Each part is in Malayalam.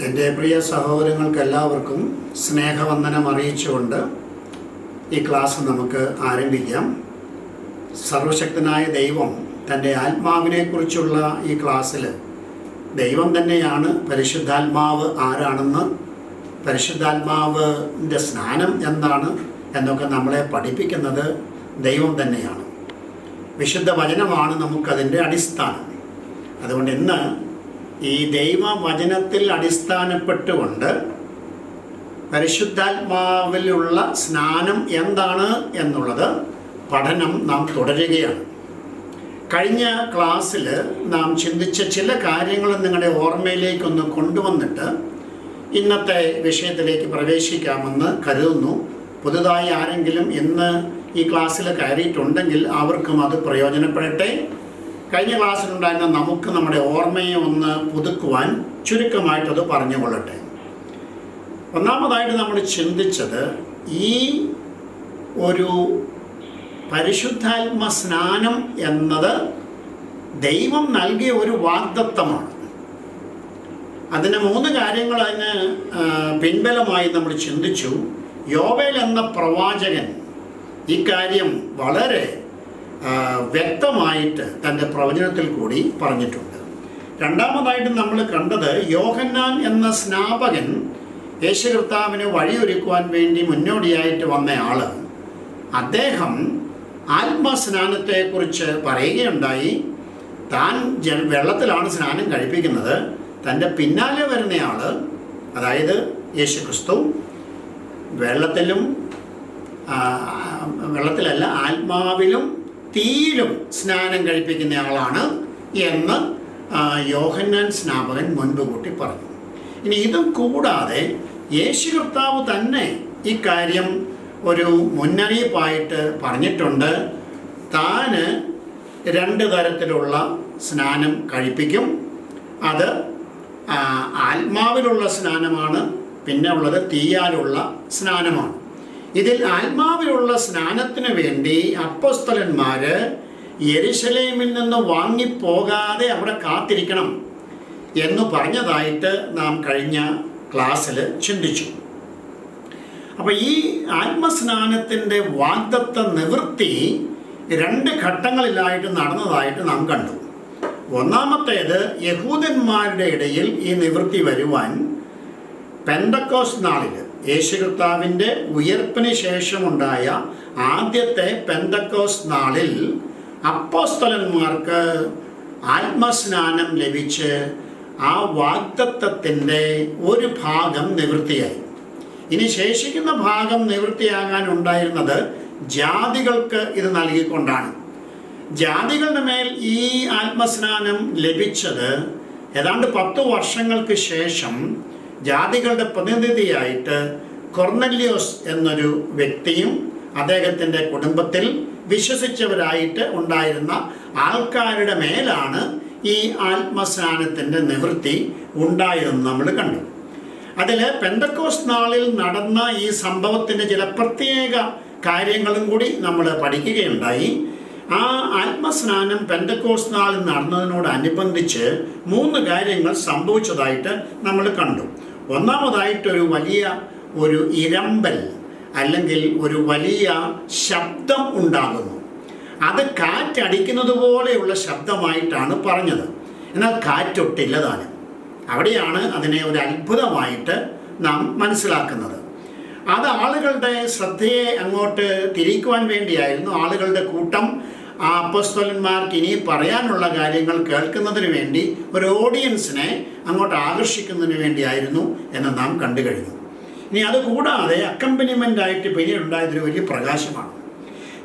എൻ്റെ പ്രിയ സഹോദരങ്ങൾക്ക് എല്ലാവർക്കും സ്നേഹവന്ദനം അറിയിച്ചുകൊണ്ട് ഈ ക്ലാസ് നമുക്ക് ആരംഭിക്കാം. സർവശക്തനായ ദൈവം തൻ്റെ ആത്മാവിനെക്കുറിച്ചുള്ള ഈ ക്ലാസ്സിൽ ദൈവം തന്നെയാണ് പരിശുദ്ധാത്മാവ് ആരാണെന്ന്, പരിശുദ്ധാത്മാവിൻ്റെ സ്നാനം എന്താണ് എന്നൊക്കെ നമ്മളെ പഠിപ്പിക്കുന്നത് ദൈവം തന്നെയാണ്. വിശുദ്ധ വചനമാണ് നമുക്കതിൻ്റെ അടിസ്ഥാനം. അതുകൊണ്ട് ഇന്ന് ഈ ദൈവവചനത്തിൽ അടിസ്ഥാനപ്പെട്ടുകൊണ്ട് പരിശുദ്ധാത്മാവിലുള്ള സ്നാനം എന്താണ് എന്നുള്ളത് പഠനം നാം തുടരുകയാണ്. കഴിഞ്ഞ ക്ലാസ്സിൽ നാം ചിന്തിച്ച ചില കാര്യങ്ങൾ നിങ്ങളുടെ ഓർമ്മയിലേക്കൊന്ന് കൊണ്ടുവന്നിട്ട് ഇന്നത്തെ വിഷയത്തിലേക്ക് പ്രവേശിക്കാമെന്ന് കരുതുന്നു. പുതുതായി ആരെങ്കിലും ഇന്ന് ഈ ക്ലാസ്സിൽ കയറിയിട്ടുണ്ടെങ്കിൽ അവർക്കും അത് പ്രയോജനപ്പെടട്ടെ. കഴിഞ്ഞ ക്ലാസ്സിലുണ്ടായിരുന്ന നമുക്ക് നമ്മുടെ ഓർമ്മയെ ഒന്ന് പുതുക്കുവാൻ ചുരുക്കമായിട്ടത് പറഞ്ഞുകൊള്ളട്ടെ. ഒന്നാമതായിട്ട് നമ്മൾ ചിന്തിച്ചത് ഈ ഒരു പരിശുദ്ധാത്മ സ്നാനം എന്നത് ദൈവം നൽകിയ ഒരു വാഗ്ദത്തമാണ്. അതിന് 3 കാര്യങ്ങൾ അതിന് പിൻബലമായി നമ്മൾ ചിന്തിച്ചു. യോവേൽ എന്ന പ്രവാചകൻ ഈ കാര്യം വളരെ വ്യക്തമായിട്ട് തൻ്റെ പ്രവചനത്തിൽ കൂടി പറഞ്ഞിട്ടുണ്ട്. രണ്ടാമതായിട്ട് നമ്മൾ കണ്ടത് യോഹന്നാൻ എന്ന സ്നാപകൻ യേശു കർത്താവിന് വഴിയൊരുക്കുവാൻ വേണ്ടി മുന്നോടിയായിട്ട് വന്നയാൾ, അദ്ദേഹം ആത്മസ്നാനത്തെക്കുറിച്ച് പറയുകയുണ്ടായി. താൻ വെള്ളത്തിലാണ് സ്നാനം കഴിപ്പിക്കുന്നത്. തൻ്റെ പിന്നാലെ വരുന്നയാൾ, അതായത് യേശു ക്രിസ്തു, വെള്ളത്തിലല്ല ആത്മാവിലും തീയിലും സ്നാനം കഴിപ്പിക്കുന്ന ആളാണ് എന്ന് യോഹന്നാൻ സ്നാപകൻ മുൻപ് കൂട്ടി പറഞ്ഞു. ഇനി ഇതും കൂടാതെ യേശു കർത്താവ് തന്നെ ഈ കാര്യം ഒരു മുന്നറിയിപ്പായിട്ട് പറഞ്ഞിട്ടുണ്ട്. താന് 2 തരത്തിലുള്ള സ്നാനം കഴിപ്പിക്കും. അത് ആത്മാവിലുള്ള സ്നാനമാണ്, പിന്നെ ഉള്ളത് തീയാലുള്ള സ്നാനമാണ്. ഇതിൽ ആത്മാവിലുള്ള സ്നാനത്തിന് വേണ്ടി അപ്പോസ്തലന്മാർ യെരുശലേമിൽ നിന്ന് വാങ്ങിപ്പോകാതെ അവിടെ കാത്തിരിക്കണം എന്ന് പറഞ്ഞതായിട്ട് നാം കഴിഞ്ഞ ക്ലാസ്സിൽ ചിന്തിച്ചു. അപ്പോൾ ഈ ആത്മസ്നാനത്തിൻ്റെ വാഗ്ദത്ത നിവൃത്തി 2 ഘട്ടങ്ങളിലായിട്ട് നടന്നതായിട്ട് നാം കണ്ടു. ഒന്നാമത്തേത്, യഹൂദന്മാരുടെ ഇടയിൽ ഈ നിവൃത്തി വരുവാൻ പെന്തക്കോസ്ത് നാളിൽ, യേശു കർത്താവിൻ്റെ ഉയർപ്പിന് ശേഷമുണ്ടായ ആദ്യത്തെ പെന്തക്കോസ്ത് നാളിൽ അപ്പോസ്തലന്മാർക്ക് ആത്മസ്നാനം ലഭിച്ച് ആ വാഗ്ദത്തത്തിൻ്റെ ഒരു ഭാഗം നിവൃത്തിയായി. ഇനി ശേഷിക്കുന്ന ഭാഗം നിവൃത്തിയാകാൻ ഉണ്ടായിരുന്നത് ജാതികൾക്ക് ഇത് നൽകിക്കൊണ്ടാണ്. ജാതികളുടെ മേൽ ഈ ആത്മസ്നാനം ലഭിച്ചത് ഏതാണ്ട് 10 വർഷങ്ങൾക്ക് ശേഷം ജാതികളുടെ പ്രതിനിധിയായിട്ട് കൊർന്നല്യോസ് എന്നൊരു വ്യക്തിയും അദ്ദേഹത്തിൻ്റെ കുടുംബത്തിൽ വിശ്വസിച്ചവരായിട്ട് ഉണ്ടായിരുന്ന ആൾക്കാരുടെ മേലാണ് ഈ ആത്മസ്നാനത്തിൻ്റെ നിവൃത്തി ഉണ്ടായതെന്ന് നമ്മൾ കണ്ടു. അതിൽ പെന്തക്കോസ്ത് നാളിൽ നടന്ന ഈ സംഭവത്തിൻ്റെ ചില പ്രത്യേക കാര്യങ്ങളും കൂടി നമ്മൾ പഠിക്കുകയുണ്ടായി. ആ ആത്മസ്നാനം പെന്തക്കോസ്ത് നാളിൽ നടന്നതിനോടനുബന്ധിച്ച് 3 കാര്യങ്ങൾ സംഭവിച്ചതായിട്ട് നമ്മൾ കണ്ടു. ഒന്നാമതായിട്ടൊരു വലിയ ഒരു ഇരമ്പൽ അല്ലെങ്കിൽ ഒരു വലിയ ശബ്ദം ഉണ്ടാകുന്നു. അത് കാറ്റടിക്കുന്നത് പോലെയുള്ള ശബ്ദമായിട്ടാണ് പറഞ്ഞത്. എന്നാൽ കാറ്റൊട്ടില്ല താനും. അവിടെയാണ് അതിനെ ഒരു അത്ഭുതമായിട്ട് നാം മനസ്സിലാക്കുന്നത്. അത് ആളുകളുടെ ശ്രദ്ധയെ അങ്ങോട്ട് തിരിക്കുവാൻ വേണ്ടിയായിരുന്നു. ആളുകളുടെ കൂട്ടം ആ അപ്പോസ്തലന്മാർക്ക് ഇനി പറയാനുള്ള കാര്യങ്ങൾ കേൾക്കുന്നതിന് വേണ്ടി ഒരു ഓഡിയൻസിനെ അങ്ങോട്ട് ആകർഷിക്കുന്നതിന് വേണ്ടിയായിരുന്നു എന്ന് നാം കണ്ടു കഴിഞ്ഞു. ഇനി അതുകൂടാതെ അക്കമ്പനിമെൻ്റ് ആയിട്ട് പിന്നീട് ഉണ്ടായതൊരു വലിയ പ്രകാശമാണ്.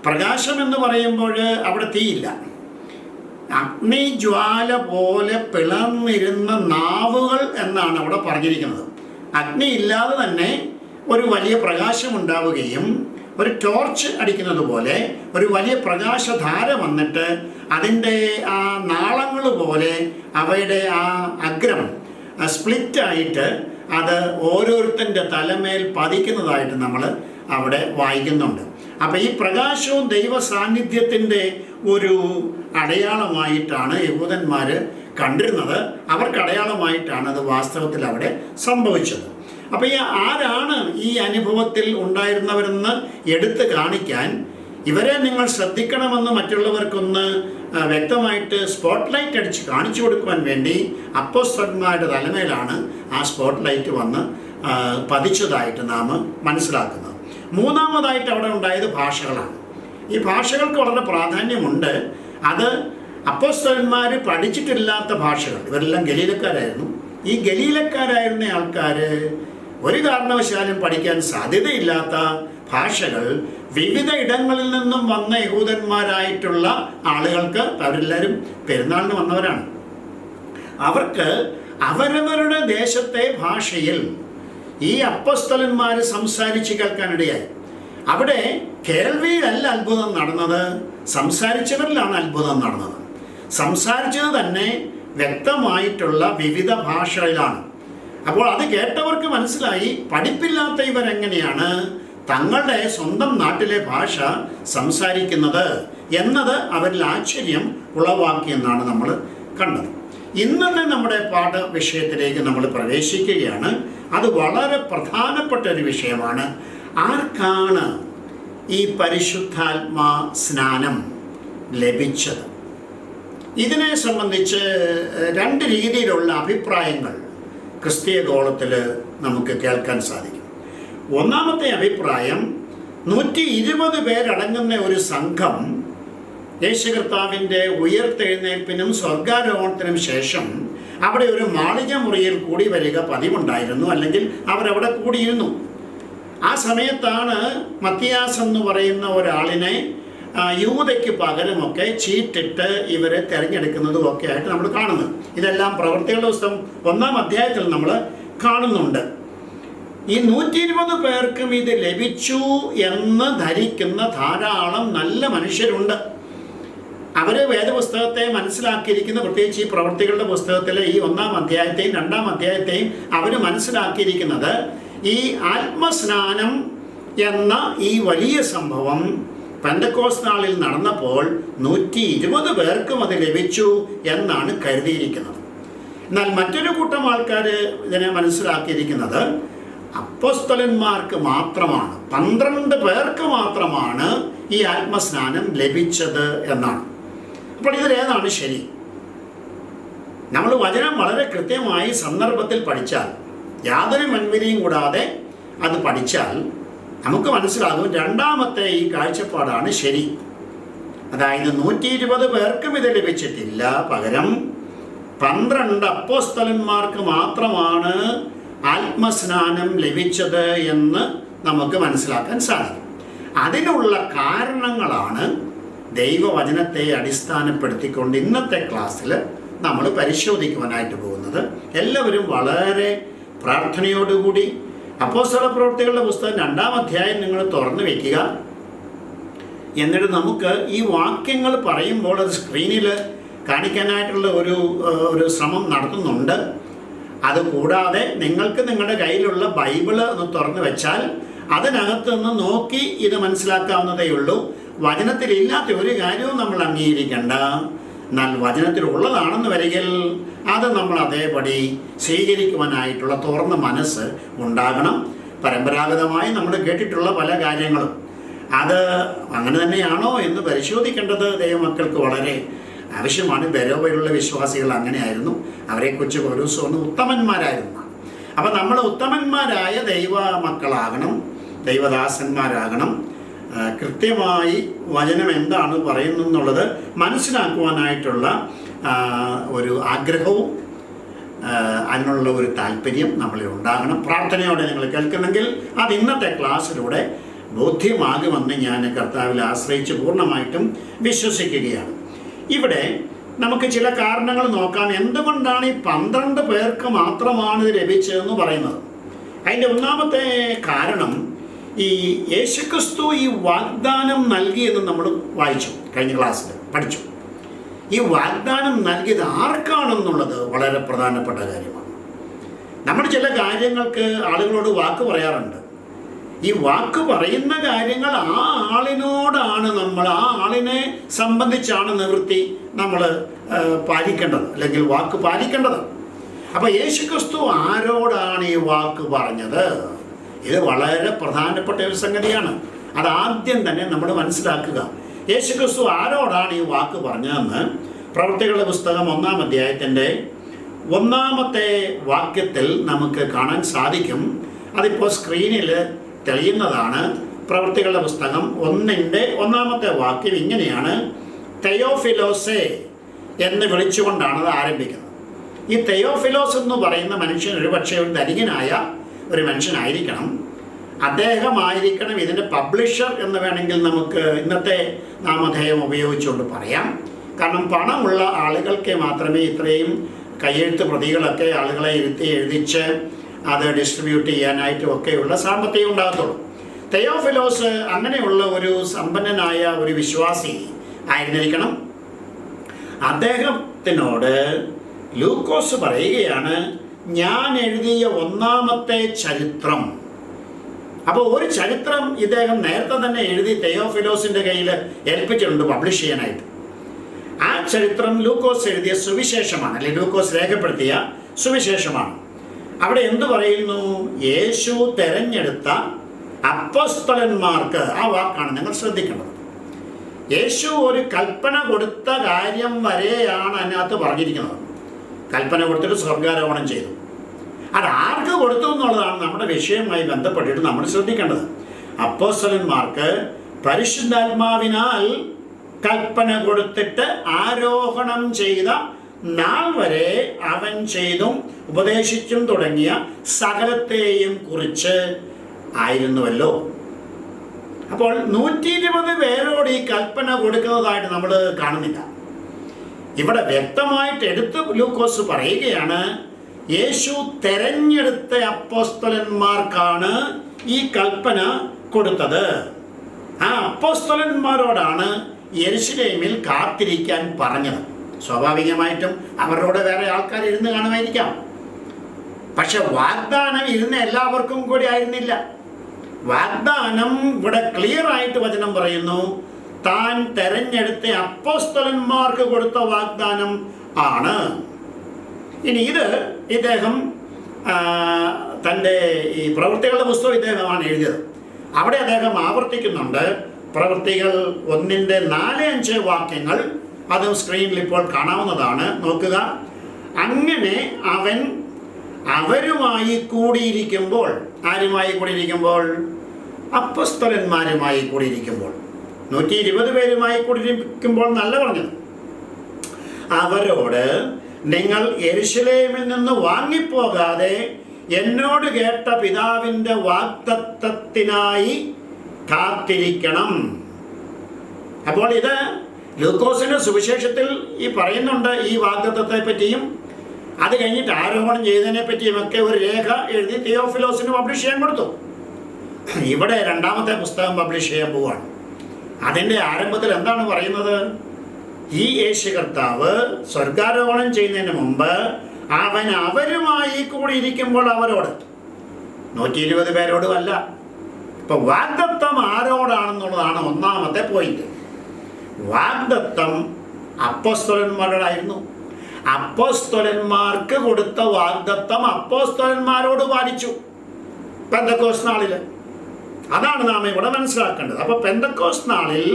പ്രകാശം എന്ന് പറയുമ്പോൾ അവിടെ തീയില്ല, അഗ്നിജ്വാല പോലെ പിളർന്നിരുന്ന നാവുകൾ എന്നാണ് അവിടെ പറഞ്ഞിരിക്കുന്നത്. അഗ്നി ഇല്ലാതെ തന്നെ ഒരു വലിയ പ്രകാശം ഉണ്ടാവുകയും ഒരു ടോർച്ച് അടിക്കുന്നത് പോലെ ഒരു വലിയ പ്രകാശധാര വന്നിട്ട് അതിൻ്റെ ആ നാളങ്ങൾ പോലെ അവയുടെ ആ അഗ്രം സ്പ്ലിറ്റായിട്ട് അത് ഓരോരുത്തൻ്റെ തലമേൽ പതിക്കുന്നതായിട്ട് നമ്മൾ അവിടെ വായിക്കുന്നുണ്ട്. അപ്പോൾ ഈ പ്രകാശവും ദൈവ സാന്നിധ്യത്തിൻ്റെ ഒരു അടയാളമായിട്ടാണ് യഹൂദന്മാർ കണ്ടിരുന്നത്, അവർക്ക് അടയാളമായിട്ടാണ് അത് വാസ്തവത്തിൽ അവിടെ സംഭവിച്ചത്. അപ്പോൾ ആരാണ് ഈ അനുഭവത്തിൽ ഉണ്ടായിരുന്നവരെന്ന് എടുത്തു കാണിക്കാൻ, ഇവരെ നിങ്ങൾ ശ്രദ്ധിക്കണമെന്ന് മറ്റുള്ളവർക്കൊന്ന് വ്യക്തമായിട്ട് സ്പോട്ട്ലൈറ്റ് അടിച്ച് കാണിച്ചു കൊടുക്കുവാൻ വേണ്ടി അപ്പോസ്തലന്മാരുടെ തലമേലാണ് ആ സ്പോട്ട്ലൈറ്റ് വന്ന് പതിച്ചതായിട്ട് നാം മനസ്സിലാക്കുന്നത്. മൂന്നാമതായിട്ട് അവിടെ ഉണ്ടായത് ഭാഷകളാണ്. ഈ ഭാഷകൾക്ക് വളരെ പ്രാധാന്യമുണ്ട്. അത് അപ്പോസ്തലന്മാർ പഠിച്ചിട്ടില്ലാത്ത ഭാഷകൾ. ഇവരെല്ലാം ഗലീലക്കാരായിരുന്നു. ഈ ഗലീലക്കാരായിരുന്ന ആൾക്കാർ ഒരു കാരണവശാലും പഠിക്കാൻ സാധ്യതയില്ലാത്ത ഭാഷകൾ വിവിധ ഇടങ്ങളിൽ നിന്നും വന്ന യഹൂദന്മാരായിട്ടുള്ള ആളുകൾക്ക്, അവരെല്ലാവരും പെരുന്നാളിന് വന്നവരാണ്, അവർക്ക് അവരവരുടെ ദേശത്തെ ഭാഷയിൽ ഈ അപ്പോസ്തലന്മാർ സംസാരിച്ച് കേൾക്കാനിടയായി. അവിടെ കേൾവിയിലല്ല അത്ഭുതം നടന്നത്, സംസാരിച്ചവരിലാണ് അത്ഭുതം നടന്നത്. സംസാരിച്ചത് തന്നെ വ്യക്തമായിട്ടുള്ള വിവിധ ഭാഷയിലാണ്. അപ്പോൾ അത് കേട്ടവർക്ക് മനസ്സിലായി, പഠിപ്പില്ലാത്ത ഇവരെങ്ങനെയാണ് തങ്ങളുടെ സ്വന്തം നാട്ടിലെ ഭാഷ സംസാരിക്കുന്നത് എന്നത് അവരിൽ ആശ്ചര്യം ഉളവാക്കിയെന്നാണ് നമ്മൾ കണ്ടത്. ഇന്നത്തെ നമ്മുടെ പാഠ വിഷയത്തിലേക്ക് നമ്മൾ പ്രവേശിക്കുകയാണ്. അത് വളരെ പ്രധാനപ്പെട്ട ഒരു വിഷയമാണ്. ആർക്കാണ് ഈ പരിശുദ്ധാത്മാ സ്നാനം ലഭിച്ചത്? ഇതിനെ സംബന്ധിച്ച് രണ്ട് രീതിയിലുള്ള അഭിപ്രായങ്ങൾ ക്രിസ്തീയ ഗോളത്തിൽ നമുക്ക് കേൾക്കാൻ സാധിക്കും. ഒന്നാമത്തെ അഭിപ്രായം, 120 പേരടങ്ങുന്ന ഒരു സംഘം യേശു കർത്താവിൻ്റെ ഉയർത്തെഴുന്നേൽപ്പിനും സ്വർഗാരോഹണത്തിനും ശേഷം അവിടെ ഒരു മാളിക മുറിയിൽ കൂടി വരിക പതിവുണ്ടായിരുന്നു, അല്ലെങ്കിൽ അവരവിടെ കൂടിയിരുന്നു. ആ സമയത്താണ് മത്തിയാസ് എന്ന് പറയുന്ന ഒരാളിനെ യൂദയ്ക്ക് പകരമൊക്കെ ചീട്ടിട്ട് ഇവരെ തിരഞ്ഞെടുക്കുന്നതും ഒക്കെ ആയിട്ട് നമ്മൾ കാണുന്നത്. ഇതെല്ലാം പ്രവൃത്തികളുടെ പുസ്തകം 1-ാം അധ്യായത്തിൽ നമ്മൾ കാണുന്നുണ്ട്. ഈ 120 പേർക്കും ഇത് ലഭിച്ചു എന്ന് ധരിക്കുന്ന ധാരാളം നല്ല മനുഷ്യരുണ്ട്. അവർ വേദപുസ്തകത്തെ മനസ്സിലാക്കിയിരിക്കുന്ന, പ്രത്യേകിച്ച് ഈ പ്രവൃത്തികളുടെ പുസ്തകത്തിലെ ഈ 1-ാം അധ്യായത്തെയും 2-ാം അധ്യായത്തെയും അവർ മനസ്സിലാക്കിയിരിക്കുന്നത് ഈ ആത്മസ്നാനം എന്ന ഈ വലിയ സംഭവം പെന്തക്കോസ്ത് നാളിൽ നടന്നപ്പോൾ 120 പേർക്കും അത് ലഭിച്ചു എന്നാണ് കരുതിയിരിക്കുന്നത്. എന്നാൽ മറ്റൊരു കൂട്ടം ആൾക്കാർ ഇതിനെ മനസ്സിലാക്കിയിരിക്കുന്നത് അപ്പോസ്തലന്മാർക്ക് മാത്രമാണ്, 12 പേർക്ക് മാത്രമാണ് ഈ ആത്മസ്നാനം ലഭിച്ചത് എന്നാണ്. അപ്പോൾ ഇതിലേതാണ് ശരി? നമ്മൾ വചനം വളരെ കൃത്യമായി സന്ദർഭത്തിൽ പഠിച്ചാൽ, യാതൊരു മൻവിനിയും കൂടാതെ അത് പഠിച്ചാൽ നമുക്ക് മനസ്സിലാകും രണ്ടാമത്തെ ഈ കാഴ്ചപ്പാടാണ് ശരി. അതായത് 120 പേർക്കും ഇത് ലഭിച്ചിട്ടില്ല, പകരം 12 അപ്പോസ്തലന്മാർക്ക് മാത്രമാണ് ആത്മസ്നാനം ലഭിച്ചത് എന്ന് നമുക്ക് മനസ്സിലാക്കാൻ സാധിക്കും. അതിനുള്ള കാരണങ്ങളാണ് ദൈവവചനത്തെ അടിസ്ഥാനപ്പെടുത്തിക്കൊണ്ട് ഇന്നത്തെ ക്ലാസ്സിൽ നമ്മൾ പരിശോധിക്കുവാനായിട്ട് പോകുന്നത്. എല്ലാവരും വളരെ പ്രാർത്ഥനയോടുകൂടി അപ്പോസ്തല പ്രവൃത്തികളുടെ പുസ്തകം 2-ാം അധ്യായം നിങ്ങൾ തുറന്നു വയ്ക്കുക. എന്നിട്ട് നമുക്ക് ഈ വാക്യങ്ങൾ പറയുമ്പോൾ അത് സ്ക്രീനിൽ കാണിക്കാനായിട്ടുള്ള ഒരു ശ്രമം നടത്തുന്നുണ്ട്. അതുകൂടാതെ നിങ്ങൾക്ക് നിങ്ങളുടെ കയ്യിലുള്ള ബൈബിള് ഒന്ന് തുറന്നു വെച്ചാൽ അതിനകത്ത് നിന്ന് നോക്കി ഇത് മനസ്സിലാക്കാവുന്നതേ ഉള്ളൂ. വചനത്തിലില്ലാത്ത ഒരു കാര്യവും നമ്മൾ അംഗീകരിക്കേണ്ട. എന്നാൽ വചനത്തിലുള്ളതാണെന്ന് വരികിൽ അത് നമ്മൾ അതേപടി സ്വീകരിക്കുവാനായിട്ടുള്ള തുറന്ന മനസ്സ് ഉണ്ടാകണം. പരമ്പരാഗതമായി നമ്മൾ കേട്ടിട്ടുള്ള പല കാര്യങ്ങളും അത് അങ്ങനെ തന്നെയാണോ എന്ന് പരിശോധിക്കേണ്ടത് ദൈവമക്കൾക്ക് വളരെ ആവശ്യമാണ്. ബെരോബയിലുള്ള വിശ്വാസികൾ അങ്ങനെയായിരുന്നു. അവരെക്കുറിച്ച് പൗലോസ് പറഞ്ഞു ഉത്തമന്മാരായിരുന്നു. അപ്പം നമ്മൾ ഉത്തമന്മാരായ ദൈവ മക്കളാകണം, ദൈവദാസന്മാരാകണം. കൃത്യമായി വചനം എന്താണ് പറയുന്നതെന്നുള്ളത് മനസ്സിലാക്കുവാനായിട്ടുള്ള ഒരു ആഗ്രഹവും അതിനുള്ള ഒരു താല്പര്യം നമ്മളിൽ ഉണ്ടാകണം. പ്രാർത്ഥനയോടെ നിങ്ങൾ കേൾക്കണമെങ്കിൽ അത് ഇന്നത്തെ ക്ലാസ്സിലൂടെ ബോധ്യമാകുമെന്ന് ഞാൻ കർത്താവിൽ ആശ്രയിച്ച് പൂർണ്ണമായിട്ടും വിശ്വസിക്കുകയാണ്. ഇവിടെ നമുക്ക് ചില കാരണങ്ങൾ നോക്കാം. എന്തുകൊണ്ടാണ് ഈ 12 പേർക്ക് മാത്രമാണ് ഇത് ലഭിച്ചതെന്ന് പറയുന്നത്? അതിൻ്റെ ഒന്നാമത്തെ കാരണം, ഈ യേശുക്രിസ്തു ഈ വാഗ്ദാനം നൽകിയെന്ന് നമ്മൾ വായിച്ചു, കഴിഞ്ഞ ക്ലാസ്സിൽ പഠിച്ചു. ഈ വാഗ്ദാനം നൽകിയത് ആർക്കാണെന്നുള്ളത് വളരെ പ്രധാനപ്പെട്ട കാര്യമാണ്. നമ്മൾ ചില കാര്യങ്ങൾക്ക് ആളുകളോട് വാക്ക് പറയാറുണ്ട്. ഈ വാക്ക് പറയുന്ന കാര്യങ്ങൾ ആ ആളിനോടാണ്, നമ്മൾ ആ ആളിനെ സംബന്ധിച്ചാണ് നിവൃത്തി നമ്മൾ പാലിക്കേണ്ടത്, അല്ലെങ്കിൽ വാക്ക് പാലിക്കേണ്ടത്. അപ്പോൾ യേശുക്രിസ്തു ആരോടാണ് ഈ വാക്ക് പറഞ്ഞത്? ഇത് വളരെ പ്രധാനപ്പെട്ട ഒരു സംഗതിയാണ്. അതാദ്യം തന്നെ നമ്മൾ മനസ്സിലാക്കുക. യേശുക്രിസ്തു ആരോടാണ് ഈ വാക്ക് പറഞ്ഞതെന്ന് പ്രവൃത്തികളുടെ പുസ്തകം 1-ാം അധ്യായത്തിൻ്റെ 1-ാമത്തെ വാക്യത്തിൽ നമുക്ക് കാണാൻ സാധിക്കും. അതിപ്പോൾ സ്ക്രീനിൽ തെളിയുന്നതാണ്. പ്രവൃത്തികളുടെ പുസ്തകം 1-ന്റെ 1-ാമത്തെ വാക്യം ഇങ്ങനെയാണ്: തെയോഫിലോസേ എന്ന് വിളിച്ചുകൊണ്ടാണ് അത് ആരംഭിക്കുന്നത്. ഈ തെയോഫിലോസ് എന്ന് പറയുന്ന മനുഷ്യൻ ഒരുപക്ഷെ ഒരു ധനികനായ ഒരു മനുഷ്യനായിരിക്കണം. അദ്ദേഹമായിരിക്കണം ഇതിൻ്റെ പബ്ലിഷർ എന്ന് വേണമെങ്കിൽ നമുക്ക് ഇന്നത്തെ നാമധേയം ഉപയോഗിച്ചുകൊണ്ട് പറയാം. കാരണം പണമുള്ള ആളുകൾക്ക് മാത്രമേ ഇത്രയും കയ്യെഴുത്ത് പ്രതികളൊക്കെ ആളുകളെ ഇരുത്തി എഴുതിച്ച് അത് ഡിസ്ട്രിബ്യൂട്ട് ചെയ്യാനായിട്ടും ഒക്കെയുള്ള സാമ്പത്തികം ഉണ്ടാകത്തുള്ളൂ. തെയോഫിലോസ് അങ്ങനെയുള്ള ഒരു സമ്പന്നനായ ഒരു വിശ്വാസി ആയിരുന്നിരിക്കണം. അദ്ദേഹത്തിനോട് ലൂക്കോസ് പറയുകയാണ്, ഞാൻ എഴുതിയ 1-ാമത്തെ ചരിത്രം. അപ്പോൾ ഒരു ചരിത്രം ഇദ്ദേഹം നേരത്തെ തന്നെ എഴുതി തെയോഫിലോസിൻ്റെ കയ്യിൽ ഏൽപ്പിച്ചിട്ടുണ്ട് പബ്ലിഷ് ചെയ്യാനായിട്ട്. ആ ചരിത്രം ലൂക്കോസ് എഴുതിയ സുവിശേഷമാണ്, അല്ലെങ്കിൽ ലൂക്കോസ് രേഖപ്പെടുത്തിയ സുവിശേഷമാണ്. അവിടെ എന്തു പറയുന്നു? യേശു തെരഞ്ഞെടുത്ത അപ്പോസ്തലന്മാർക്ക്, ആ വാക്കാണ് നിങ്ങൾ ശ്രദ്ധിക്കേണ്ടത്. യേശു ഒരു കൽപ്പന കൊടുത്ത കാര്യം വരെയാണ് അതിനകത്ത് പറഞ്ഞിരിക്കുന്നത്. കൽപ്പന കൊടുത്തിട്ട് സ്വർഗാരോഹണം ചെയ്തു. അത് ആർക്ക് കൊടുത്തു എന്നുള്ളതാണ് നമ്മുടെ വിഷയവുമായി ബന്ധപ്പെട്ടിട്ട് നമ്മൾ ശ്രദ്ധിക്കേണ്ടത്. അപ്പോസ്തലന്മാർക്ക് പരിശുദ്ധാത്മാവിനാൽ കൽപ്പന കൊടുത്തിട്ട് ആരോഹണം ചെയ്ത നാൾ വരെ അവൻ ചെയ്തും ഉപദേശിച്ചും തുടങ്ങിയ സകലത്തെയും കുറിച്ച് ആയിരുന്നുവല്ലോ. അപ്പോൾ 120 പേരോട് ഈ കൽപ്പന കൊടുക്കുന്നതായിട്ട് നമ്മൾ കാണുന്നില്ല. ഇവിടെ വ്യക്തമായിട്ട് എടുത്ത് ലൂക്കോസ് പറയുകയാണ്, യേശു തെരഞ്ഞെടുത്ത അപ്പോസ്തലന്മാർക്കാണ് ഈ കൽപ്പന കൊടുത്തത്. ആ അപ്പോസ്തലന്മാരോടാണ് യെരുശലേമിൽ കാത്തിരിക്കാൻ പറഞ്ഞത്. സ്വാഭാവികമായിട്ടും അവരോട് വേറെ ആൾക്കാർ ഇരുന്ന് കാണുമായിരിക്കാം. പക്ഷെ വാഗ്ദാനം ഇരുന്ന് എല്ലാവർക്കും കൂടി ആയിരുന്നില്ല. വാഗ്ദാനം ഇവിടെ ക്ലിയർ ആയിട്ട് വചനം പറയുന്നു, താൻ തെരഞ്ഞെടുത്ത അപ്പോസ്തലന്മാർക്ക് കൊടുത്ത വാഗ്ദാനം ആണ്. ഇനി ഇത് ഇദ്ദേഹം തൻ്റെ ഈ പ്രവൃത്തികളുടെ പുസ്തകം ഇദ്ദേഹമാണ് എഴുതിയത്. അവിടെ അദ്ദേഹം ആവർത്തിക്കുന്നുണ്ട്. പ്രവൃത്തികൾ 1-ന്റെ 4-5 വാക്യങ്ങൾ അതും സ്ക്രീനിൽ ഇപ്പോൾ കാണാവുന്നതാണ്. നോക്കുക. അങ്ങനെ അവൻ അവരുമായി കൂടിയിരിക്കുമ്പോൾ, ആരുമായി കൂടിയിരിക്കുമ്പോൾ? അപ്പോസ്തലന്മാരുമായി കൂടിയിരിക്കുമ്പോൾ. 120 പേരുമായി കൂടിയിരിക്കുമ്പോൾ നല്ല പറഞ്ഞത്. അവരോട്, നിങ്ങൾ യെരുശലേമിൽ നിന്ന് വാങ്ങിപ്പോകാതെ എന്നോട് കേട്ട പിതാവിൻ്റെ വാഗ്ദത്തത്തിനായി കാത്തിരിക്കണം. അപ്പോൾ ഇത് ലൂക്കോസിന്റെ സുവിശേഷത്തിൽ ഈ പറയുന്നുണ്ട് ഈ വാഗ്ദത്തത്തെ പറ്റിയും അത് കഴിഞ്ഞിട്ട് ആരോഹണം ചെയ്തതിനെ പറ്റിയും ഒക്കെ ഒരു രേഖ എഴുതി തിയോഫിലോസിന് പബ്ലിഷ് ചെയ്യാൻ കൊടുത്തു. ഇവിടെ 2-ാമത്തെ പുസ്തകം പബ്ലിഷ് ചെയ്യാൻ പോവുകയാണ്. അതിൻ്റെ ആരംഭത്തിൽ എന്താണ് പറയുന്നത്? ഈ യേശു കർത്താവ് സ്വർഗാരോഹണം ചെയ്യുന്നതിന് മുമ്പ് അവൻ അവരുമായി കൂടി ഇരിക്കുമ്പോൾ അവരോട്, 120 പേരോടും അല്ല. ഇപ്പൊ വാഗ്ദത്തം ആരോടാണെന്നുള്ളതാണ് 1-ാമത്തെ പോയിന്റ്. വാഗ്ദത്തം അപ്പോസ്തലന്മാരോടായിരുന്നു. അപ്പോസ്തലന്മാർക്ക് കൊടുത്ത വാഗ്ദത്തം അപ്പോസ്തലന്മാരോട് പാലിച്ചു പെന്തക്കോസ്ത് നാളിൽ. അതാണ് നാം ഇവിടെ മനസ്സിലാക്കേണ്ടത്. അപ്പൊ പെന്തക്കോസ്ത് നാളിൽ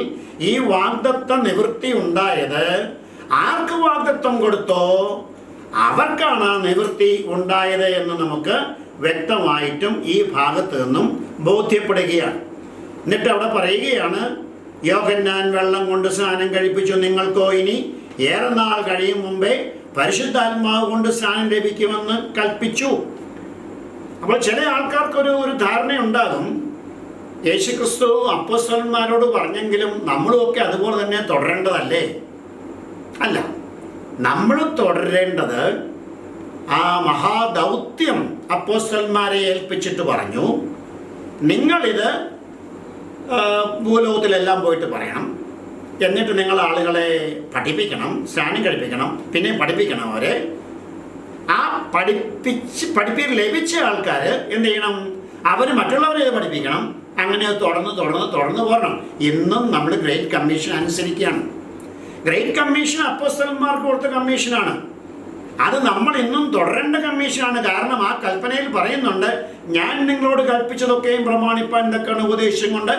ഈ വാഗ്ദത്ത നിവൃത്തി ഉണ്ടായത് ആർക്ക് വാഗ്ദത്തം കൊടുത്തോ അവർക്കാണ് ആ നിവൃത്തി ഉണ്ടായത് എന്ന് നമുക്ക് വ്യക്തമായിട്ടും ഈ ഭാഗത്ത് നിന്നും ബോധ്യപ്പെടുകയാണ്. എന്നിട്ട് അവിടെ പറയുകയാണ്, യോഹന്നാൻ വെള്ളം കൊണ്ട് സ്നാനം കഴിപ്പിച്ചു, നിങ്ങൾക്കോ ഇനി ഏറെ നാൾ കഴിയും മുമ്പേ പരിശുദ്ധാത്മാവ് കൊണ്ട് സ്നാനം ലഭിക്കുമെന്ന് കൽപ്പിച്ചു. അപ്പോൾ ചില ആൾക്കാർക്കൊരു ധാരണയുണ്ടാകും, യേശുക്രിസ്തു അപ്പോസ്തലന്മാരോട് പറഞ്ഞെങ്കിലും നമ്മളുമൊക്കെ അതുപോലെ തന്നെ തുടരേണ്ടതല്ലേ? അല്ല, നമ്മൾ തുടരേണ്ടത് ആ മഹാദൗത്യം അപ്പോസ്തലന്മാരെ ഏൽപ്പിച്ചിട്ട് പറഞ്ഞു, നിങ്ങളിത് ഭൂലോകത്തിലെല്ലാം പോയിട്ട് പറയണം, എന്നിട്ട് നിങ്ങൾ ആളുകളെ പഠിപ്പിക്കണം, സ്നാനം കഴിപ്പിക്കണം, പിന്നെ പഠിപ്പിക്കണം അവരെ. ആ പഠിപ്പിച്ച് ലഭിച്ച ആൾക്കാർ എന്ത് ചെയ്യണം? അവർ മറ്റുള്ളവരെ ഇത് പഠിപ്പിക്കണം. അങ്ങനെ തുടർന്ന് പോരണം. ഇന്നും നമ്മൾ ഗ്രേറ്റ് കമ്മീഷൻ അനുസരിക്കുകയാണ്. ഗ്രേറ്റ് കമ്മീഷൻ അപ്പോസ്തലന്മാർക്ക് കൊടുത്ത കമ്മീഷനാണ്. അത് നമ്മൾ ഇന്നും തുടരേണ്ട കമ്മീഷനാണ്. കാരണം ആ കൽപ്പനയിൽ പറയുന്നുണ്ട്, ഞാൻ നിങ്ങളോട് കൽപ്പിച്ചതൊക്കെയും പ്രമാണിപ്പാൻ തക്കവണ്ണം ഉപദേശം കൊണ്ട്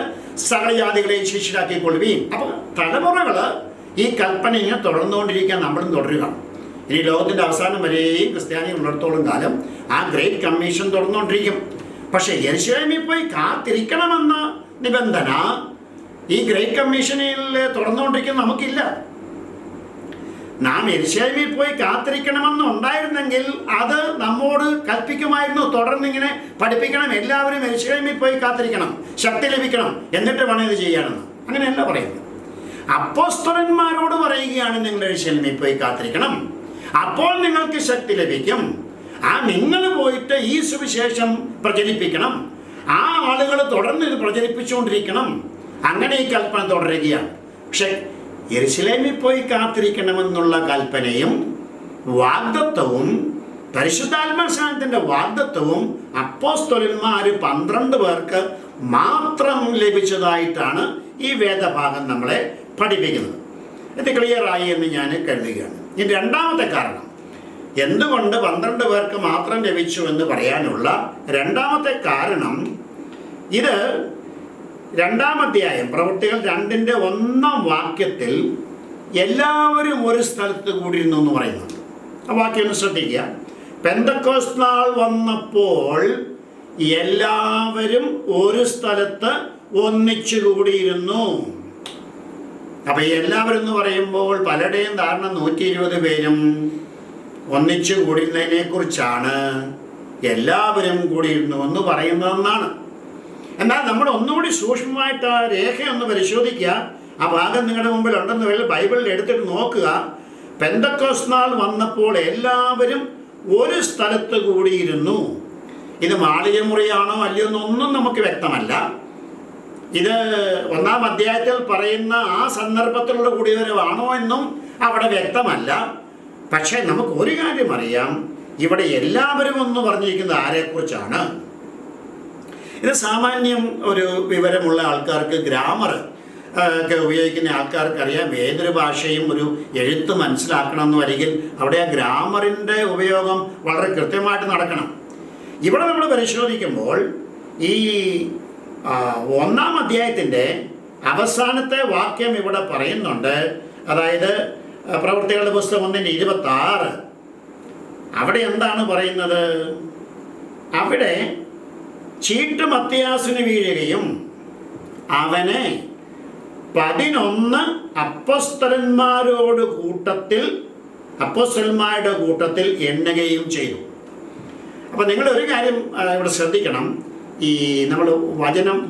സകല ജാതികളെയും ശിഷ്യരാക്കിക്കൊള്ളുകയും. അപ്പോൾ തലമുറകൾ ഈ കൽപ്പന ഇങ്ങനെ തുടർന്നുകൊണ്ടിരിക്കാൻ നമ്മളും തുടരുക. ഇനി ലോകത്തിൻ്റെ അവസാനം വരെയും ക്രിസ്ത്യാനികൾ ഉള്ളിടത്തോളം കാലം ആ ഗ്രേറ്റ് കമ്മീഷൻ തുടർന്നുകൊണ്ടിരിക്കും. പക്ഷേ യെരുശലേമിൽ പോയി കാത്തിരിക്കണമെന്ന നിബന്ധന ഈ ഗ്രേറ്റ് കമ്മീഷനിൽ തുടർന്നുകൊണ്ടിരിക്കുന്ന നമുക്കില്ല. നാം യെരുശലേമിൽ പോയി കാത്തിരിക്കണമെന്നുണ്ടായിരുന്നെങ്കിൽ അത് നമ്മോട് കൽപ്പിക്കുമായിരുന്നു, തുടർന്നിങ്ങനെ പഠിപ്പിക്കണം, എല്ലാവരും യെരുശലേമിൽ പോയി കാത്തിരിക്കണം, ശക്തി ലഭിക്കണം, എന്നിട്ട് വേണം ഇത് ചെയ്യാനെന്ന്. അങ്ങനെയല്ല പറയുന്നത്. അപ്പോസ്തലന്മാരോട് പറയുകയാണ്, നിങ്ങൾ യെരുശലേമിൽ പോയി കാത്തിരിക്കണം, അപ്പോൾ നിങ്ങൾക്ക് ശക്തി ലഭിക്കും. നിങ്ങൾ പോയിട്ട് ഈ സുവിശേഷം പ്രചരിപ്പിക്കണം, ആ ആളുകൾ തുടർന്ന് ഇത് പ്രചരിപ്പിച്ചുകൊണ്ടിരിക്കണം. അങ്ങനെ ഈ കൽപ്പന തുടരുകയാണ്. പക്ഷെ യെരുശലേമിൽ പോയി കാത്തിരിക്കണമെന്നുള്ള കൽപ്പനയും വാഗ്ദത്തവും പരിശുദ്ധാത്മാസ്ഥാനത്തിൻ്റെ വാഗ്ദത്തവും അപ്പോസ്തലന്മാർ 12 പേർക്ക് മാത്രം ലഭിച്ചതായിട്ടാണ് ഈ വേദഭാഗം നമ്മളെ പഠിപ്പിക്കുന്നത്. ഇത് ക്ലിയറായി എന്ന് ഞാൻ കരുതുകയാണ്. ഇനി രണ്ടാമത്തെ കാരണം, എന്തുകൊണ്ട് 12 പേർക്ക് മാത്രം ലഭിച്ചു എന്ന് പറയാനുള്ള രണ്ടാമത്തെ കാരണം, ഇത് 2-ാം അധ്യായം പ്രവൃത്തികൾ 2:1 എല്ലാവരും ഒരു സ്ഥലത്ത് കൂടിയിരുന്നു എന്ന് പറയുന്നുണ്ട്. ആ വാക്യം ഒന്ന് ശ്രദ്ധിക്കുക. പെന്തക്കോസ്ത് നാൾ വന്നപ്പോൾ എല്ലാവരും ഒരു സ്ഥലത്ത് ഒന്നിച്ചു കൂടിയിരുന്നു. അപ്പം എല്ലാവരും എന്ന് പറയുമ്പോൾ പലരുടെയും ധാരണ 120 പേരും ഒന്നിച്ചു കൂടിയിരുന്നതിനെ കുറിച്ചാണ് എല്ലാവരും കൂടിയിരുന്നു എന്ന് പറയുന്നതെന്നാണ്. എന്നാൽ നമ്മൾ ഒന്നുകൂടി സൂക്ഷ്മമായിട്ട് ആ രേഖയൊന്ന് പരിശോധിക്കുക. ആ ഭാഗം നിങ്ങളുടെ മുമ്പിൽ ഉണ്ടെന്ന് ബൈബിളിൽ എടുത്തിട്ട് നോക്കുക. പെന്തക്കോസ്ത് നാൾ വന്നപ്പോൾ എല്ലാവരും ഒരു സ്ഥലത്ത് കൂടിയിരുന്നു. ഇത് മാളികമുറിയാണോ അല്ലയോ എന്നൊന്നും നമുക്ക് വ്യക്തമല്ല. ഇത് 1-ാം അധ്യായത്തിൽ പറയുന്ന ആ സന്ദർഭത്തിലുള്ള കൂടിവരവാണോ എന്നും അവിടെ വ്യക്തമല്ല. പക്ഷേ നമുക്ക് ഒരു കാര്യം അറിയാം, ഇവിടെ എല്ലാവരും എന്ന് പറഞ്ഞിരിക്കുന്നത് ആരെക്കുറിച്ചാണ്? ഇത് സാമാന്യം ഒരു വിവരമുള്ള ആൾക്കാർക്ക്, ഗ്രാമർ ഒക്കെ ഉപയോഗിക്കുന്ന ആൾക്കാർക്ക് അറിയാം. ഏതൊരു ഭാഷയും ഒരു എഴുത്ത് മനസ്സിലാക്കണമെന്ന് വരികിൽ അവിടെ ആ ഗ്രാമറിൻ്റെ ഉപയോഗം വളരെ കൃത്യമായിട്ട് നടക്കണം. ഇവിടെ നമ്മൾ പരിശോധിക്കുമ്പോൾ ഈ 1-ാം അധ്യായത്തിൻ്റെ അവസാനത്തെ വാക്യം ഇവിടെ പറയുന്നുണ്ട്. അതായത് പ്രവൃത്തികളുടെ പുസ്തകം 1:26. അവിടെ എന്താണ് പറയുന്നത്? അവിടെ ചീട്ട് മത്തിയാസിന് വീഴുകയും അവനെ 11 അപ്പോസ്തലന്മാരുടെ കൂട്ടത്തിൽ എണ്ണുകയും ചെയ്തു. അപ്പോൾ നിങ്ങൾ ഒരു കാര്യം ഇവിടെ ശ്രദ്ധിക്കണം. ഈ നമ്മൾ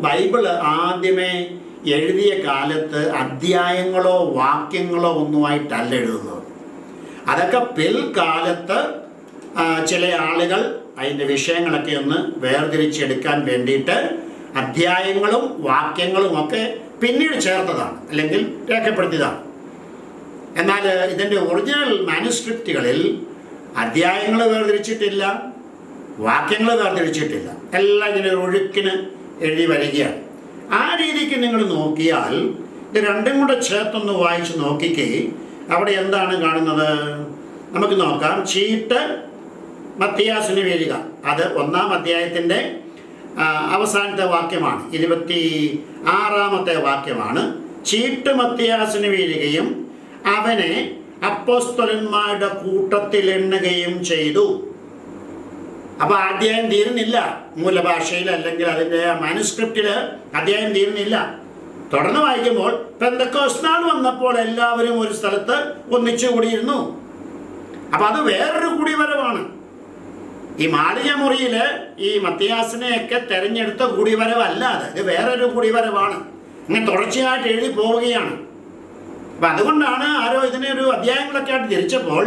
ബൈബിള് ആദ്യമേ എഴുതിയ കാലത്ത് അധ്യായങ്ങളോ വാക്യങ്ങളോ ഒന്നുമായിട്ടല്ല എഴുതുന്നത്. അതൊക്കെ പിൽക്കാലത്ത് ചില ആളുകൾ അതിൻ്റെ വിഷയങ്ങളൊക്കെ ഒന്ന് വേർതിരിച്ചെടുക്കാൻ വേണ്ടിയിട്ട് അധ്യായങ്ങളും വാക്യങ്ങളും ഒക്കെ പിന്നീട് ചേർത്തതാണ്, അല്ലെങ്കിൽ രേഖപ്പെടുത്തിയതാണ്. എന്നാൽ ഇതിൻ്റെ ഒറിജിനൽ മാനുസ്ക്രിപ്റ്റുകളിൽ അധ്യായങ്ങൾ വേർതിരിച്ചിട്ടില്ല, വാക്യങ്ങൾ വേർതിരിച്ചിട്ടില്ല. എല്ലാം ഇങ്ങനെ ഒഴുക്കിന് എഴുതി വരികയാണ്. ആ രീതിക്ക് നിങ്ങൾ നോക്കിയാൽ ഇത് രണ്ടും കൂടെ ചേർത്തൊന്ന് വായിച്ച് നോക്കിക്കേ. അവിടെ എന്താണ് കാണുന്നത്? നമുക്ക് നോക്കാം. ചീട്ട് മത്തിയാസിന് വീഴുക, അത് 1-ാം അധ്യായത്തിൻ്റെ അവസാനത്തെ വാക്യമാണ്, 26-ാമത്തെ വാക്യമാണ്. ചീട്ട് മത്തിയാസിന് വീഴുകയും അവനെ അപ്പോസ്തലന്മാരുടെ കൂട്ടത്തിൽ എണ്ണുകയും ചെയ്തു. അപ്പോൾ അധ്യായം തീരുന്നില്ല മൂലഭാഷയിൽ, അല്ലെങ്കിൽ അതിൻ്റെ മാനുസ്ക്രിപ്റ്റിൽ അധ്യായം തീരുന്നില്ല. തുടർന്ന് വായിക്കുമ്പോൾ പെന്തക്കോസ്ത് നാൾ വന്നപ്പോൾ എല്ലാവരും ഒരു സ്ഥലത്ത് ഒന്നിച്ചു കൂടിയിരുന്നു. അപ്പം അത് വേറൊരു കൂടിവരവാണ്. ഈ മാളികമുറിയിൽ ഈ മത്തിയാസിനെയൊക്കെ തിരഞ്ഞെടുത്ത കൂടിവരവല്ല, ഇത് വേറൊരു കൂടിവരവാണ്. ഇങ്ങനെ തുടർച്ചയായിട്ട് എഴുതി പോവുകയാണ്. അപ്പം അതുകൊണ്ടാണ് ആരോ ഇതിനെ ഒരു അധ്യായങ്ങളൊക്കെ ആയിട്ട് തിരിച്ചപ്പോൾ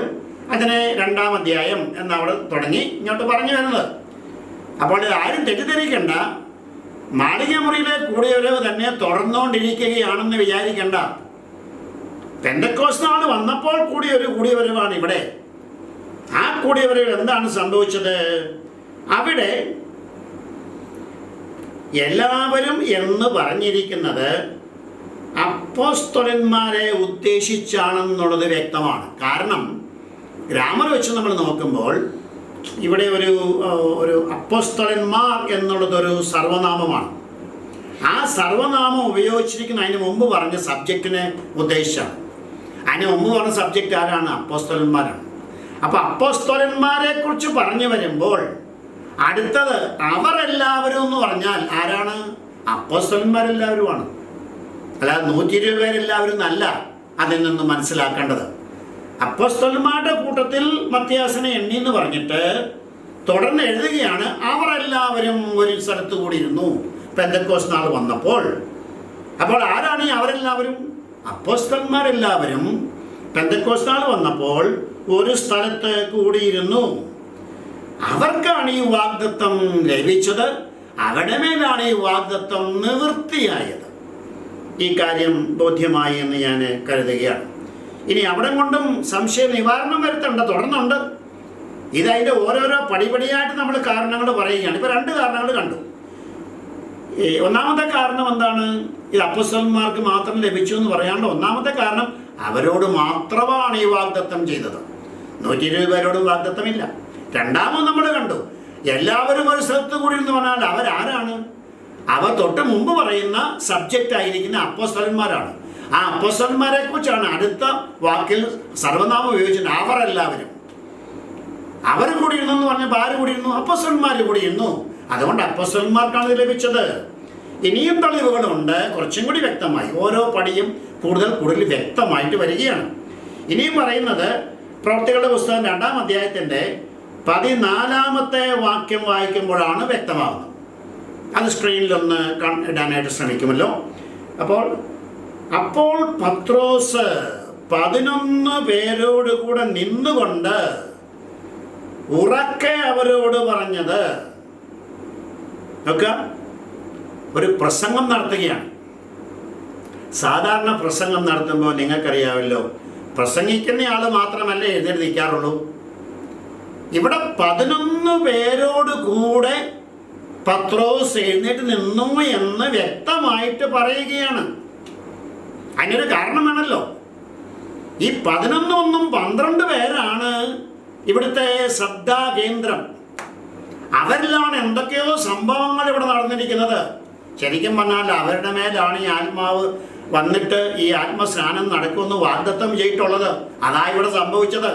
അതിനെ 2-ാം അധ്യായം എന്നവിടെ തുടങ്ങി ഇങ്ങോട്ട് പറഞ്ഞു വരുന്നത്. അപ്പോൾ ആരും തെറ്റിദ്ധരിക്കണ്ട, മാളികമുറിയിലെ കൂടിവരവ് തന്നെ തുടർന്നുകൊണ്ടിരിക്കുകയാണെന്ന് വിചാരിക്കണ്ട. പെന്തക്കോസ്ത് നാൾ വന്നപ്പോൾ കൂടിയ ഒരു കൂടിവരവാണ് ഇവിടെ. ആ കൂടിവരവിൽ എന്താണ് സംഭവിച്ചത്? അവിടെ എല്ലാവരും എന്ന് പറഞ്ഞിരിക്കുന്നത് അപ്പോസ്തലന്മാരെ ഉദ്ദേശിച്ചാണെന്നുള്ളത് വ്യക്തമാണ്. കാരണം ഗ്രാമർ വെച്ച് നമ്മൾ നോക്കുമ്പോൾ ഇവിടെ ഒരു അപ്പോസ്തലന്മാർ എന്നുള്ളതൊരു സർവനാമമാണ്. ആ സർവനാമം ഉപയോഗിച്ചിരിക്കുന്ന അതിന് മുമ്പ് പറഞ്ഞ സബ്ജക്റ്റിനെ ഉദ്ദേശിച്ചാണ്. അതിന് മുമ്പ് പറഞ്ഞ സബ്ജക്റ്റ് ആരാണ്? അപ്പോസ്തലന്മാരാണ്. അപ്പോൾ അപ്പോസ്തലന്മാരെ കുറിച്ച് പറഞ്ഞു വരുമ്പോൾ അടുത്തത് അവർ എല്ലാവരും എന്ന് പറഞ്ഞാൽ ആരാണ്? അപ്പോസ്തലന്മാരെല്ലാവരുമാണ്. അല്ലാതെ 120 പേരെല്ലാവരും എന്നല്ല അതിൽ നിന്ന് മനസ്സിലാക്കേണ്ടത്. അപ്പോസ്തലന്മാരുടെ കൂട്ടത്തിൽ മത്തിയാസിനെ എണ്ണി എന്ന് പറഞ്ഞിട്ട് തുടർന്ന് എഴുതുകയാണ്, അവർ എല്ലാവരും ഒരു സ്ഥലത്ത് കൂടിയിരുന്നു പെന്തക്കോസ്ത് നാൾ വന്നപ്പോൾ. അപ്പോൾ ആരാണ് ഈ അവരെല്ലാവരും? അപ്പോസ്തലന്മാരെല്ലാവരും പെന്തക്കോസ്ത് നാൾ വന്നപ്പോൾ ഒരു സ്ഥലത്ത് കൂടിയിരുന്നു. അവർക്കാണ് ഈ വാഗ്ദത്തം ലഭിച്ചത്. അവരുടെ മേലാണ് ഈ വാഗ്ദത്തം നിവൃത്തിയായത്. ഈ കാര്യം ബോധ്യമായി എന്ന് ഞാൻ കരുതുകയാണ്. ഇനി അവിടെ കൊണ്ടും സംശയ നിവാരണം വരുത്തേണ്ട തുടർന്നുണ്ട്. ഇതതിൻ്റെ ഓരോരോ പടിപടിയായിട്ട് നമ്മൾ കാരണങ്ങൾ പറയുകയാണ്. ഇപ്പോൾ 2 കാരണങ്ങൾ കണ്ടു. ഒന്നാമത്തെ കാരണം എന്താണ്? ഇത് അപ്പോസ്തലന്മാർക്ക് മാത്രം ലഭിച്ചു എന്ന് പറയാണ്ട് ഒന്നാമത്തെ കാരണം അവരോട് മാത്രമാണ് ഈ വാഗ്ദത്തം ചെയ്തത്. 120 പേരോടും വാഗ്ദത്തമില്ല. രണ്ടാമത് നമ്മൾ കണ്ടു, എല്ലാവരും ഒരു സ്ഥലത്ത് കൂടി എന്ന് പറഞ്ഞാൽ അവരാരാണ്? അവ തൊട്ട് മുമ്പ് പറയുന്ന സബ്ജക്റ്റ് ആയിരിക്കുന്ന അപ്പോസ്തലന്മാരാണ്. ആ അപ്പോസ്തലന്മാരെ കുറിച്ചാണ് അടുത്ത വാക്കിൽ സർവനാമം ഉപയോഗിച്ചത്. അവർ എല്ലാവരും അവർ കൂടിയിരുന്നു എന്ന് പറഞ്ഞപ്പോൾ ആര് കൂടിയിരുന്നു? അപ്പോസ്തലന്മാർ കൂടിയിരുന്നു. അതുകൊണ്ട് അപ്പോസ്തലന്മാർക്കാണ് ഇത് ലഭിച്ചത്. ഇനിയും തെളിവുകളുണ്ട്, കുറച്ചും കൂടി വ്യക്തമായി. ഓരോ പടിയും കൂടുതൽ വ്യക്തമായിട്ട് വരികയാണ്. ഇനിയും പറയുന്നത് പ്രവൃത്തികളുടെ പുസ്തകം 2-ാം അധ്യായത്തിൻ്റെ 14-ാമത്തെ വാക്യം വായിക്കുമ്പോഴാണ് വ്യക്തമാകുന്നത്. അത് സ്ക്രീനിലൊന്ന് ഇടാനായിട്ട് ശ്രമിക്കുമല്ലോ. അപ്പോൾ പത്രോസ് 11 പേരോട് കൂടെ നിന്നുകൊണ്ട് ഉറക്കെ അവരോട് പറഞ്ഞത്, ഒക്കെ ഒരു പ്രസംഗം നടത്തുകയാണ്. സാധാരണ പ്രസംഗം നടത്തുമ്പോൾ നിങ്ങൾക്കറിയാമല്ലോ, പ്രസംഗിക്കുന്ന ആൾ മാത്രമല്ല എഴുന്നേറ്റ് നിൽക്കാറുള്ളൂ. ഇവിടെ 11 പേരോട് കൂടെ പത്രോസ് എഴുന്നേറ്റ് നിന്നു എന്ന് വ്യക്തമായിട്ട് പറയുകയാണ്. അതിനൊരു കാരണം വേണമല്ലോ. ഈ 11 12 പേരാണ് ഇവിടുത്തെ ശ്രദ്ധാകേന്ദ്രം. അവരിലാണ് എന്തൊക്കെയോ സംഭവങ്ങൾ ഇവിടെ നടന്നിരിക്കുന്നത്. ശരിക്കും പറഞ്ഞാൽ അവരുടെ മേലാണ് ഈ ആത്മാവ് വന്നിട്ട് ഈ ആത്മസ്നാനം നടക്കുമെന്ന് വാഗ്ദത്തം ചെയ്തിട്ടുള്ളത്. അതാ ഇവിടെ സംഭവിച്ചത്.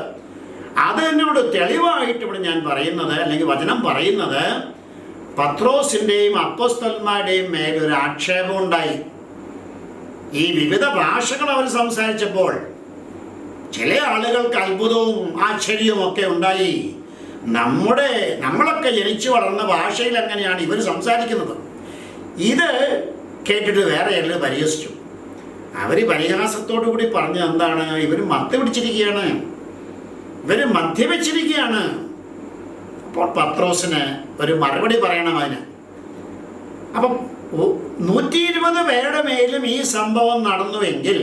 അത് എന്നോട് തെളിവായിട്ട് ഇവിടെ ഞാൻ പറയുന്നത്, അല്ലെങ്കിൽ വചനം പറയുന്നത്, പത്രോസിൻ്റെയും അപ്പോസ്തലന്മാരുടെയും മേലൊരു ആക്ഷേപം ഉണ്ടായി. ഈ വിവിധ ഭാഷകൾ അവർ സംസാരിച്ചപ്പോൾ ചില ആളുകൾക്ക് അത്ഭുതവും ആശ്ചര്യവും ഒക്കെ ഉണ്ടായി. നമ്മളൊക്കെ ജനിച്ചു വളർന്ന ഭാഷയിൽ എങ്ങനെയാണ് ഇവർ സംസാരിക്കുന്നത്? ഇത് കേട്ടിട്ട് വേറെ ആളുകൾ പരിഹസിച്ചു. അവർ പരിഹാസത്തോടു കൂടി പറഞ്ഞത് എന്താണ്? ഇവർ മദ്യപിച്ചിരിക്കുകയാണ്, ഇവർ മദ്യപിച്ചിരിക്കുകയാണ്. അപ്പോൾ പത്രോസിന് ഒരു മറുപടി പറയണം അതിന്. അപ്പം 120 പേരുടെ മേലും ഈ സംഭവം നടന്നുവെങ്കിൽ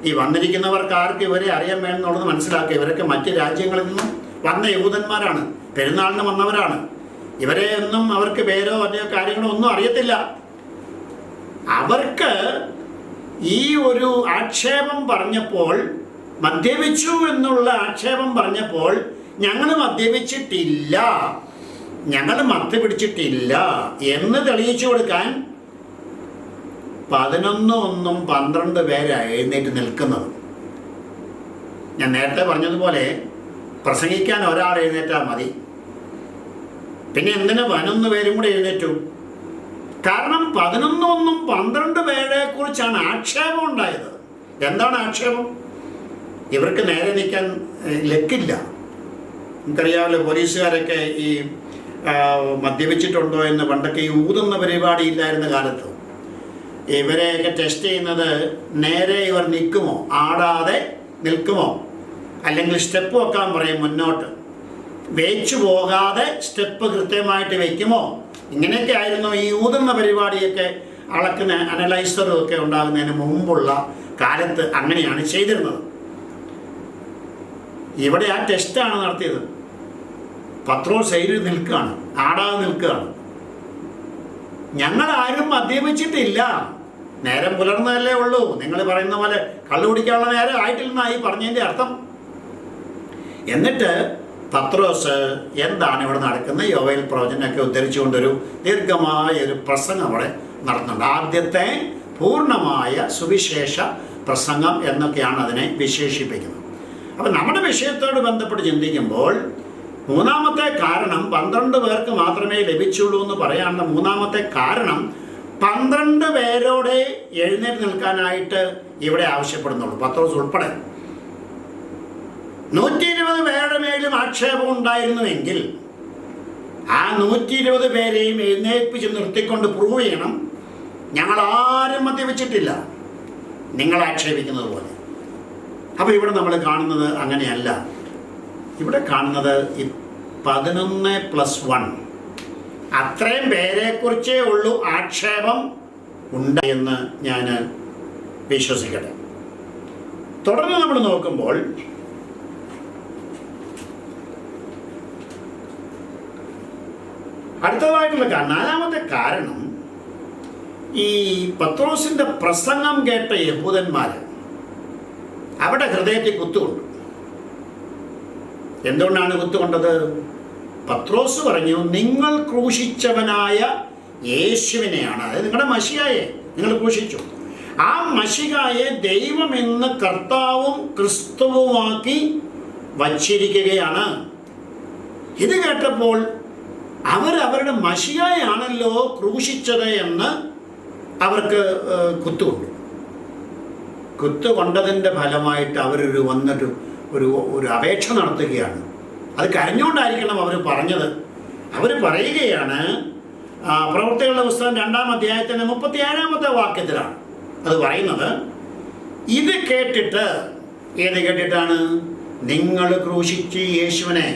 ഈ വന്നിരിക്കുന്നവർക്ക് ആർക്ക് ഇവരെ അറിയാൻ വേണമെന്നുള്ളത് മനസ്സിലാക്കുക. ഇവരൊക്കെ മറ്റ് രാജ്യങ്ങളിൽ നിന്നും വന്ന യഹൂദന്മാരാണ്, പെരുന്നാളിന് വന്നവരാണ്. ഇവരെ ഒന്നും അവർക്ക് പേരോ അല്ലയോ കാര്യങ്ങളോ ഒന്നും അറിയത്തില്ല. അവർക്ക് ഈ ഒരു ആക്ഷേപം പറഞ്ഞപ്പോൾ, മദ്യപിച്ചു എന്നുള്ള ആക്ഷേപം പറഞ്ഞപ്പോൾ, ഞങ്ങൾ മദ്യപിച്ചിട്ടില്ല, ഞങ്ങൾ മദ്യപിടിച്ചിട്ടില്ല എന്ന് തെളിയിച്ചു കൊടുക്കാൻ 11 12 പേരാണ് എഴുന്നേറ്റ് നിൽക്കുന്നത്. ഞാൻ നേരത്തെ പറഞ്ഞതുപോലെ പ്രസംഗിക്കാൻ ഒരാൾ എഴുന്നേറ്റാൽ മതി. പിന്നെ എന്തിനു 11 പേരും കൂടെ എഴുന്നേറ്റു? കാരണം 11 12 പേരെ കുറിച്ചാണ് ആക്ഷേപം ഉണ്ടായത്. എന്താണ് ആക്ഷേപം? ഇവർക്ക് നേരെ നിൽക്കാൻ ലക്കില്ല. നമുക്കറിയാമല്ലോ, പോലീസുകാരൊക്കെ ഈ മദ്യപിച്ചിട്ടുണ്ടോ എന്ന് പണ്ടൊക്കെ ഈ ഊതുന്ന പരിപാടി ഇല്ലായിരുന്ന കാലത്ത് ഇവരെയൊക്കെ ടെസ്റ്റ് ചെയ്യുന്നത് നേരെ ഇവർ നിൽക്കുമോ, ആടാതെ നിൽക്കുമോ, അല്ലെങ്കിൽ സ്റ്റെപ്പ് വെക്കാൻ പറയും മുന്നോട്ട്, വേച്ചു പോകാതെ സ്റ്റെപ്പ് കൃത്യമായിട്ട് വയ്ക്കുമോ, ഇങ്ങനെയൊക്കെ ആയിരുന്നു ഈ ഊതുന്ന പരിപാടിയൊക്കെ അളക്കുന്ന അനലൈസറും ഒക്കെ ഉണ്ടാകുന്നതിന് മുമ്പുള്ള കാലത്ത് അങ്ങനെയാണ് ചെയ്തിരുന്നത്. ഇവിടെ ആ ടെസ്റ്റാണ് നടത്തിയത്. പത്രോസ് സൈഡിൽ നിൽക്കുകയാണ്, ആടാതെ നിൽക്കുകയാണ്. ഞങ്ങളാരും മദ്യപിച്ചിട്ടില്ല, നേരം പുലർന്നതല്ലേ ഉള്ളൂ, നിങ്ങൾ പറയുന്ന പോലെ കള്ളു കുടിക്കാനുള്ള നേരം ആയിട്ടില്ലെന്നായി പറഞ്ഞതിൻ്റെ അർത്ഥം. എന്നിട്ട് പത്രോസ് എന്താണ് ഇവിടെ നടക്കുന്ന യോവേൽ പ്രവചനമൊക്കെ ഉദ്ധരിച്ചുകൊണ്ടൊരു ദീർഘമായ ഒരു പ്രസംഗം അവിടെ നടത്തുന്നുണ്ട്. ആദ്യത്തെ പൂർണ്ണമായ സുവിശേഷ പ്രസംഗം എന്നൊക്കെയാണ് അതിനെ വിശേഷിപ്പിക്കുന്നത്. അപ്പം നമ്മുടെ വിഷയത്തോട് ബന്ധപ്പെട്ട് ചിന്തിക്കുമ്പോൾ മൂന്നാമത്തെ കാരണം 12 പേർക്ക് മാത്രമേ ലഭിച്ചുള്ളൂ എന്ന് പറയാനുള്ള മൂന്നാമത്തെ കാരണം 12 പേരോടെ എഴുന്നേറ്റ് നിൽക്കാനായിട്ട് ഇവിടെ ആവശ്യപ്പെടുന്നുള്ളൂ, പത്രോസ് ഉൾപ്പെടെ. 120 പേരുടെ മേലും ആക്ഷേപം ഉണ്ടായിരുന്നുവെങ്കിൽ ആ 120 പേരെയും എഴുന്നേൽപ്പിച്ച് നിർത്തിക്കൊണ്ട് പ്രൂവ് ചെയ്യണം, ഞങ്ങളാരും മദ്യപിച്ചിട്ടില്ല, നിങ്ങൾ ആക്ഷേപിക്കുന്നത് പോലെ. അപ്പോൾ ഇവിടെ നമ്മൾ കാണുന്നത് അങ്ങനെയല്ല. ഇവിടെ കാണുന്നത് 11+1 അത്രയും പേരെക്കുറിച്ചേ ഉള്ളൂ ആക്ഷേപം ഉണ്ടായെന്ന് ഞാൻ വിശ്വസിക്കട്ടെ. തുടർന്ന് നമ്മൾ നോക്കുമ്പോൾ അടുത്തതായിട്ടുള്ള നാലാമത്തെ കാരണം, ഈ പത്രോസിൻ്റെ പ്രസംഗം കേട്ട യഹൂദന്മാർ അവിടെ ഹൃദയത്തിൽ കുത്തുകൊണ്ടു. എന്തുകൊണ്ടാണ് കുത്തുകൊണ്ടത്? പത്രോസ് പറഞ്ഞു, നിങ്ങൾ ക്രൂശിച്ചവനായ യേശുവിനെയാണ്, അതായത് നിങ്ങളുടെ മശിഹായെ നിങ്ങൾ ക്രൂശിച്ചു, ആ മശിഹായെ ദൈവമെന്ന് കർത്താവും ക്രിസ്തുവുമാക്കി വച്ചിരിക്കുകയാണ്. ഇത് കേട്ടപ്പോൾ അവരുടെ മശിഹായാണല്ലോ ക്രൂശിച്ചത് എന്ന് അവർക്ക് കുത്തുകൊണ്ടതിൻ്റെ ഫലമായിട്ട് അവരൊരു വന്നിട്ട് ഒരു അപേക്ഷ നടത്തുകയാണ്. അത് കരഞ്ഞുകൊണ്ടായിരിക്കണം അവർ പറഞ്ഞത്. അവർ പറയുകയാണ്, പ്രവൃത്തികളുടെ പുസ്തകം 2-ാം അധ്യായത്തിൻ്റെ 37-ാമത്തെ വാക്യത്തിലാണ് അത് പറയുന്നത്. ഇത് കേട്ടിട്ട്, ഏത് കേട്ടിട്ടാണ്? നിങ്ങൾ ക്രൂശിച്ച് യേശുവിനെ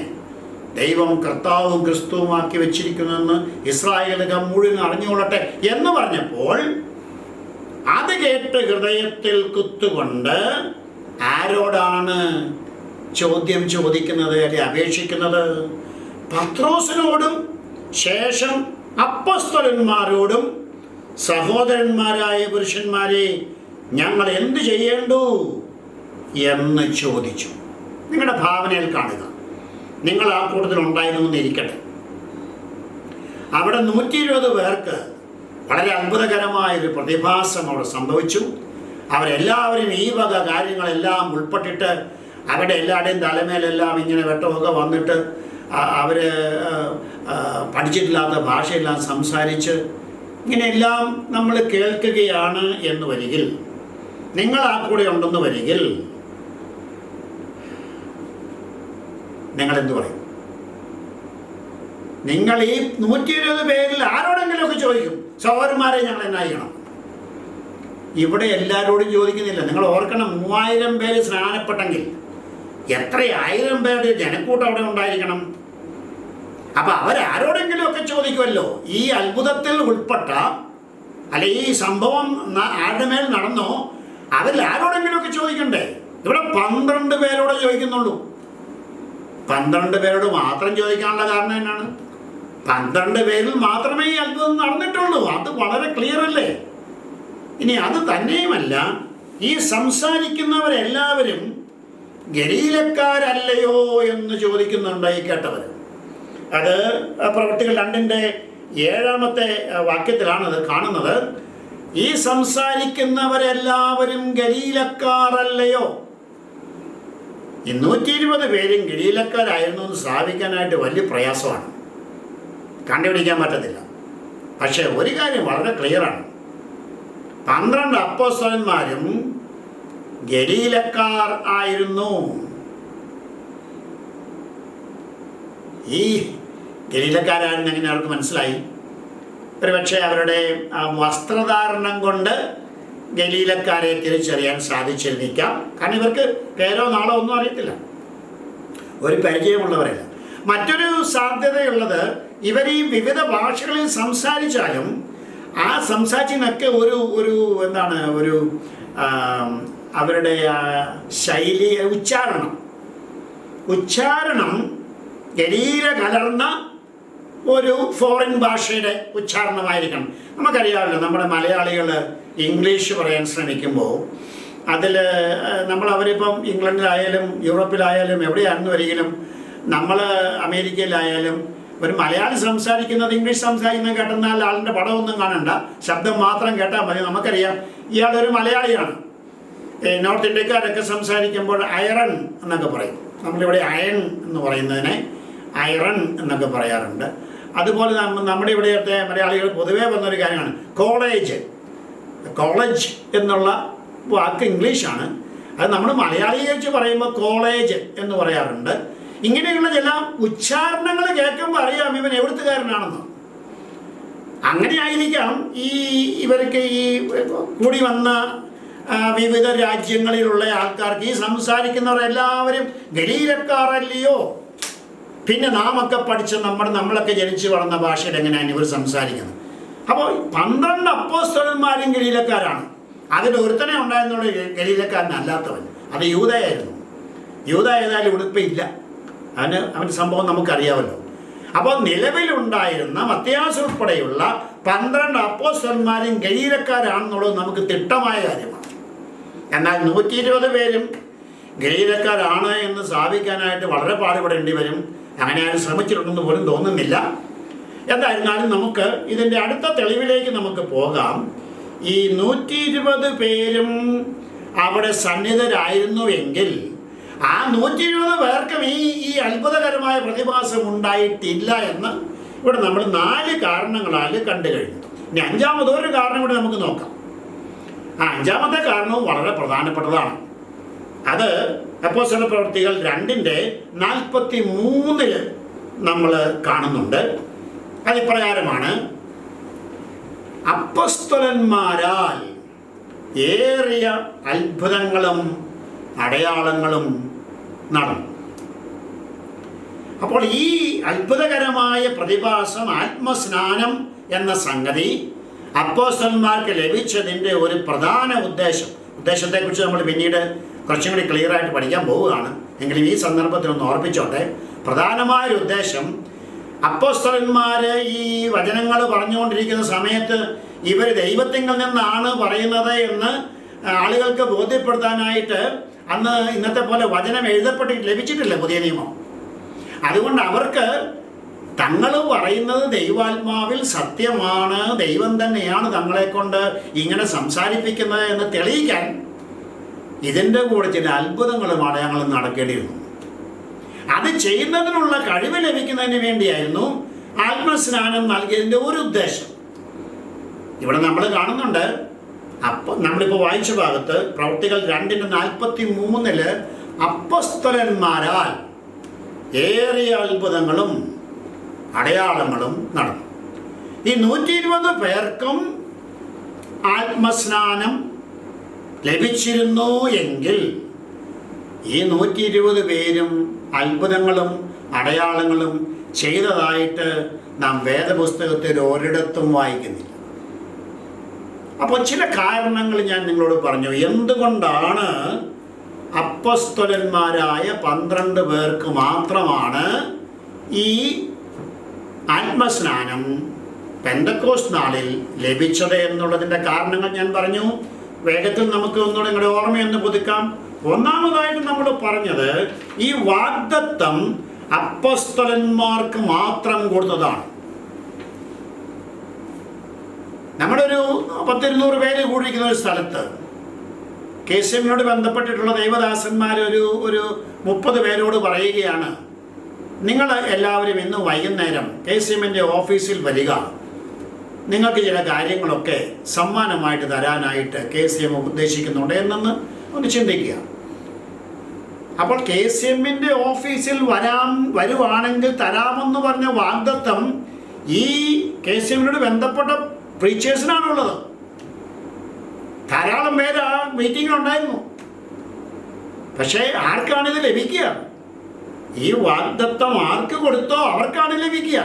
ദൈവം കർത്താവും ക്രിസ്തുവുമാക്കി വെച്ചിരിക്കുന്നെന്ന് ഇസ്രായേലുകാർ മുഴുവൻ അറിഞ്ഞുകൊള്ളട്ടെ എന്ന് പറഞ്ഞപ്പോൾ അത് കേട്ട് ഹൃദയത്തിൽ കുത്തുകൊണ്ട് ആരോടാണ് ചോദ്യം ചോദിക്കുന്നത്, അല്ലെ അപേക്ഷിക്കുന്നത്? പത്രോസിനോടും ശേഷം അപ്പോസ്തലന്മാരോടും, സഹോദരന്മാരായ പുരുഷന്മാരെ, ഞങ്ങൾ എന്ത് ചെയ്യേണ്ടു എന്ന് ചോദിച്ചു. നിങ്ങളുടെ ഭാവനയിൽ കാണുക, നിങ്ങൾ ആ കൂട്ടത്തിൽ ഉണ്ടായിരുന്നു എന്നിരിക്കട്ടെ. അവിടെ 120 പേർക്ക് വളരെ അത്ഭുതകരമായൊരു പ്രതിഭാസം അവിടെ സംഭവിച്ചു. അവരെല്ലാവരും ഈ വക കാര്യങ്ങളെല്ലാം ഉൾപ്പെട്ടിട്ട് അവിടെ എല്ലാവരുടെയും തലമേലെല്ലാം ഇങ്ങനെ വെട്ടമൊക്കെ വന്നിട്ട് അവർ പഠിച്ചിട്ടില്ലാത്ത ഭാഷയെല്ലാം സംസാരിച്ച് ഇങ്ങനെയെല്ലാം നമ്മൾ കേൾക്കുകയാണ് എന്ന് വരികിൽ, നിങ്ങൾ ആ കൂടെ ഉണ്ടെന്ന് വരികിൽ, നിങ്ങളെന്ത് പറയും? നിങ്ങൾ ഈ 120 പേരിൽ ആരോടെങ്കിലുമൊക്കെ ചോദിക്കും, സഹോദരന്മാരെ ഞങ്ങൾ എന്നായിരിക്കണം? ഇവിടെ എല്ലാവരോടും ചോദിക്കുന്നില്ല. നിങ്ങൾ ഓർക്കണം, 3000 പേര് സ്നാനപ്പെട്ടെങ്കിൽ എത്ര 1000 പേരുടെ ജനക്കൂട്ടം അവിടെ ഉണ്ടായിരിക്കണം. അപ്പം അവരാരോടെങ്കിലുമൊക്കെ ചോദിക്കുമല്ലോ. ഈ അത്ഭുതത്തിൽ ഉൾപ്പെട്ട, അല്ലെ ഈ സംഭവം ആരുടെ മേൽ നടന്നോ അവരിൽ ആരോടെങ്കിലുമൊക്കെ ചോദിക്കണ്ടേ? ഇവിടെ 12 പേരോടെ ചോദിക്കുന്നുള്ളൂ. 12 പേരോട് മാത്രം ചോദിക്കാനുള്ള കാരണം എന്നാണ്? 12 പേരിൽ മാത്രമേ ഈ അത്ഭുതം നടന്നിട്ടുള്ളൂ. അത് വളരെ ക്ലിയർ അല്ലേ? ഇനി അത് തന്നെയുമല്ല, ഈ സംസാരിക്കുന്നവരെല്ലാവരും ഗലീലക്കാരല്ലയോ എന്ന് ചോദിക്കുന്നുണ്ട് ഈ കേട്ടവർ. അത് പ്രവൃത്തികൾ 2-ന്റെ 7-ാമത്തെ വാക്യത്തിലാണ് അത് കാണുന്നത്. ഈ സംസാരിക്കുന്നവരെല്ലാവരും ഗലീലക്കാരല്ലയോ? ഈ 120 പേരും ഗലീലക്കാരായിരുന്നു എന്ന് സ്ഥാപിക്കാനായിട്ട് വലിയ പ്രയാസമാണ്, കണ്ടുപിടിക്കാൻ പറ്റത്തില്ല. പക്ഷേ ഒരു കാര്യം വളരെ ക്ലിയറാണ്, 12 അപ്പോസ്തലന്മാരും ഗലീലക്കാർ ആയിരുന്നു. ഈ ഗലീലക്കാരായിരുന്നു എങ്ങനെ അവർക്ക് മനസ്സിലായി? ഒരുപക്ഷെ അവരുടെ വസ്ത്രധാരണം കൊണ്ട് ഗലീലക്കാരെ തിരിച്ചറിയാൻ സാധിച്ചിരുന്നിരിക്കാം. കാരണം ഇവർക്ക് പേരോ നാളോ ഒന്നും അറിയത്തില്ല, ഒരു പരിചയമുള്ളവരല്ല. മറ്റൊരു സാധ്യതയുള്ളത്, ഇവർ ഈ വിവിധ ഭാഷകളിൽ സംസാരിച്ചാലും ആ സംസാരിച്ചതിനൊക്കെ ഒരു എന്താണ്, ഒരു അവരുടെ ശൈലി, ഉച്ചാരണം ഗലീല കലർന്ന ഒരു ഫോറിൻ ഭാഷയുടെ ഉച്ചാരണമായിരിക്കണം. നമുക്കറിയാമല്ലോ, നമ്മുടെ മലയാളികൾ ഇംഗ്ലീഷ് പറയാൻ ശ്രമിക്കുമ്പോൾ അതിൽ അവരിപ്പം ഇംഗ്ലണ്ടിലായാലും യൂറോപ്പിലായാലും എവിടെയാണെന്ന് വരികയും നമ്മൾ അമേരിക്കയിലായാലും ഒരു മലയാളി സംസാരിക്കുന്നത് ഇംഗ്ലീഷ് സംസാരിക്കുന്നത് കേട്ടെന്നാൽ ആളിൻ്റെ പടമൊന്നും കാണണ്ട, ശബ്ദം മാത്രം കേട്ടാൽ മതി. നമുക്കറിയാം ഇയാളൊരു മലയാളിയാണ്. നോർത്ത് ഇന്ത്യക്കാരൊക്കെ സംസാരിക്കുമ്പോൾ അയറൺ എന്നൊക്കെ പറയും. നമ്മളിവിടെ അയൺ എന്ന് പറയുന്നതിനെ ഐറൺ എന്നൊക്കെ പറയാറുണ്ട്. അതുപോലെ നമ്മുടെ ഇവിടുത്തെ മലയാളികൾ പൊതുവേ വന്നൊരു കാര്യമാണ് കോളേജ്. കോളേജ് എന്നുള്ള വാക്ക് ഇംഗ്ലീഷാണ്, അത് നമ്മൾ മലയാളീകരിച്ച് പറയുമ്പോൾ കോളേജ് എന്ന് പറയാറുണ്ട്. ഇങ്ങനെയുള്ള ചില ഉച്ചാരണങ്ങൾ കേൾക്കുമ്പോൾ അറിയാം ഇവൻ എവിടുത്തുകാരനാണെന്ന്. അങ്ങനെ ആയിരിക്കാം ഇവർക്ക് ഈ കൂടി വന്ന വിവിധ രാജ്യങ്ങളിലുള്ള ആൾക്കാർക്ക് ഈ സംസാരിക്കുന്നവരെല്ലാവരും ഗലീലക്കാരല്ലയോ, പിന്നെ നാമൊക്കെ പഠിച്ച് നമ്മളൊക്കെ ജനിച്ച് വളർന്ന ഭാഷയിൽ എങ്ങനെയാണ് ഇവർ സംസാരിക്കുന്നത്? അപ്പോൾ 12 അപ്പോസ്തലന്മാരും ഗലീലക്കാരാണ്. അതിലൊരുത്തനെ ഉണ്ടായിരുന്നുള്ള ഗലീലക്കാരനല്ലാത്തവൻ അത് യൂദയായിരുന്നു. യൂദ ഏതായാലും ഉടുപ്പില്ല, അവൻ്റെ സംഭവം നമുക്കറിയാമല്ലോ. അപ്പോൾ നിലവിലുണ്ടായിരുന്ന മത്തിയാസ് ഉൾപ്പെടെയുള്ള 12 അപ്പോസ്തലന്മാരും ഗലീലക്കാരാണെന്നുള്ളത് നമുക്ക് തിട്ടമായ കാര്യമാണ്. എന്നാൽ 120 പേരും ഗലീലക്കാരാണ് എന്ന് സ്ഥാപിക്കാനായിട്ട് വളരെ പാടുപെടേണ്ടി വരും. അങ്ങനെ ആരും ശ്രമിച്ചിട്ടുണ്ടെന്ന് പോലും തോന്നുന്നില്ല. എന്തായിരുന്നാലും നമുക്ക് ഇതിൻ്റെ അടുത്ത തെളിവിലേക്ക് നമുക്ക് പോകാം. ഈ 120 പേരും അവിടെ സന്നിധരായിരുന്നുവെങ്കിൽ ആ 120 പേർക്കും ഈ അത്ഭുതകരമായ പ്രതിഭാസം ഉണ്ടായിട്ടില്ല എന്ന് ഇവിടെ നമ്മൾ 4 കാരണങ്ങളാൽ കണ്ടു കഴിഞ്ഞു. ഇനി 5ാമതൊരു കാരണം കൂടി നമുക്ക് നോക്കാം. 5ാമത്തെ കാരണവും വളരെ പ്രധാനപ്പെട്ടതാണ്. അത് അപ്പോസ്തല പ്രവൃത്തികൾ 2:43 നമ്മൾ കാണുന്നുണ്ട്. അതിപ്രകാരമാണ്: അപ്പോസ്തലന്മാരാൽ ഏറിയ അത്ഭുതങ്ങളും അടയാളങ്ങളും നടന്നു. അപ്പോൾ ഈ അത്ഭുതകരമായ പ്രതിഭാസം, ആത്മസ്നാനം എന്ന സംഗതി അപ്പോസ്തലന്മാർക്ക് ലഭിച്ചതിൻ്റെ ഒരു പ്രധാന ഉദ്ദേശത്തെക്കുറിച്ച് നമ്മൾ പിന്നീട് കുറച്ചും കൂടി ക്ലിയറായിട്ട് പഠിക്കാൻ പോവുകയാണ്. എങ്കിലും ഈ സന്ദർഭത്തിൽ ഒന്ന് ഓർപ്പിച്ചോട്ടെ. പ്രധാനമായൊരു ഉദ്ദേശം, അപ്പോസ്തലന്മാർ ഈ വചനങ്ങൾ പറഞ്ഞുകൊണ്ടിരിക്കുന്ന സമയത്ത് ഇവർ ദൈവത്തിങ്കിൽ നിന്നാണ് പറയുന്നത് എന്ന് ആളുകൾക്ക് ബോധ്യപ്പെടുത്താനായിട്ട് അന്ന് ഇന്നത്തെ പോലെ വചനം ലഭിച്ചിട്ടില്ല പുതിയ നിയമം. അതുകൊണ്ട് അവർക്ക് തങ്ങൾ പറയുന്നത് ദൈവാത്മാവിൽ സത്യമാണ്, ദൈവം തന്നെയാണ് തങ്ങളെ കൊണ്ട് ഇങ്ങനെ സംസാരിപ്പിക്കുന്നത് എന്ന് തെളിയിക്കാൻ ഇതിൻ്റെ കൂടെ ചില അത്ഭുതങ്ങളും അടയാളങ്ങളും നടക്കേണ്ടിയിരുന്നു. അത് ചെയ്യുന്നതിനുള്ള കഴിവ് ലഭിക്കുന്നതിന് വേണ്ടിയായിരുന്നു ആത്മസ്നാനം നൽകിയതിൻ്റെ ഒരു ഉദ്ദേശം. ഇവിടെ നമ്മൾ കാണുന്നുണ്ട്. നമ്മളിപ്പോൾ വായിച്ച ഭാഗത്ത് പ്രവൃത്തികൾ 2:43 അപ്പോസ്തലന്മാരാൽ ഏറിയ അത്ഭുതങ്ങളും അടയാളങ്ങളും നടന്നു. ഈ 120 പേർക്കും ആത്മസ്നാനം ലഭിച്ചിരുന്നു എങ്കിൽ ഈ 120 പേരും അത്ഭുതങ്ങളും അടയാളങ്ങളും ചെയ്തതായിട്ട് നാം വേദപുസ്തകത്തിൽ ഒരിടത്തും വായിക്കുന്നില്ല. അപ്പോൾ ചില കാരണങ്ങൾ ഞാൻ നിങ്ങളോട് പറഞ്ഞു. എന്തുകൊണ്ടാണ് അപ്പോസ്തലന്മാരായ 12 പേർക്ക് മാത്രമാണ് ഈ ആത്മസ്നാനം പെന്തക്കോസ്ത് നാളിൽ ലഭിച്ചത് എന്നുള്ളതിൻ്റെ കാരണങ്ങൾ ഞാൻ പറഞ്ഞു. വേഗത്തിൽ നമുക്ക് ഒന്നുകൂടെ നിങ്ങളുടെ ഓർമ്മയൊന്ന് പുതുക്കാം. ഒന്നാമതായിട്ട് നമ്മൾ പറഞ്ഞത്, ഈ വാഗ്ദത്തം അപ്പോസ്തലന്മാർക്ക് മാത്രം കൊടുത്തതാണ്. നമ്മളൊരു 10-200 പേര് കൂടിയിരിക്കുന്ന ഒരു സ്ഥലത്ത് KCM-നോട് ബന്ധപ്പെട്ടിട്ടുള്ള ദൈവദാസന്മാർ ഒരു 30 പേരോട് പറയുകയാണ്, നിങ്ങൾ എല്ലാവരും ഇന്ന് വൈകുന്നേരം KCM-ൻ്റെ ഓഫീസിൽ വരിക, നിങ്ങൾക്ക് ചില കാര്യങ്ങളൊക്കെ സമ്മാനമായിട്ട് തരാനായിട്ട് KCM ഉദ്ദേശിക്കുന്നുണ്ട് എന്നൊന്ന് ഒന്ന് ചിന്തിക്കുക. അപ്പോൾ KCM-ൻ്റെ ഓഫീസിൽ വരുവാണെങ്കിൽ തരാമെന്ന് പറഞ്ഞ വാഗ്ദത്തം ഈ KCM-നോട് ബന്ധപ്പെട്ട പ്രീച്ചേഴ്സിനാണുള്ളത്. ധാരാളം പേര് ആ മീറ്റിങ്ങിലുണ്ടായിരുന്നു. പക്ഷേ ആർക്കാണിത് ലഭിക്കുക? ഈ വാഗ്ദത്തം ആർക്ക് കൊടുത്തോ അവർക്കാണ് ലഭിക്കുക.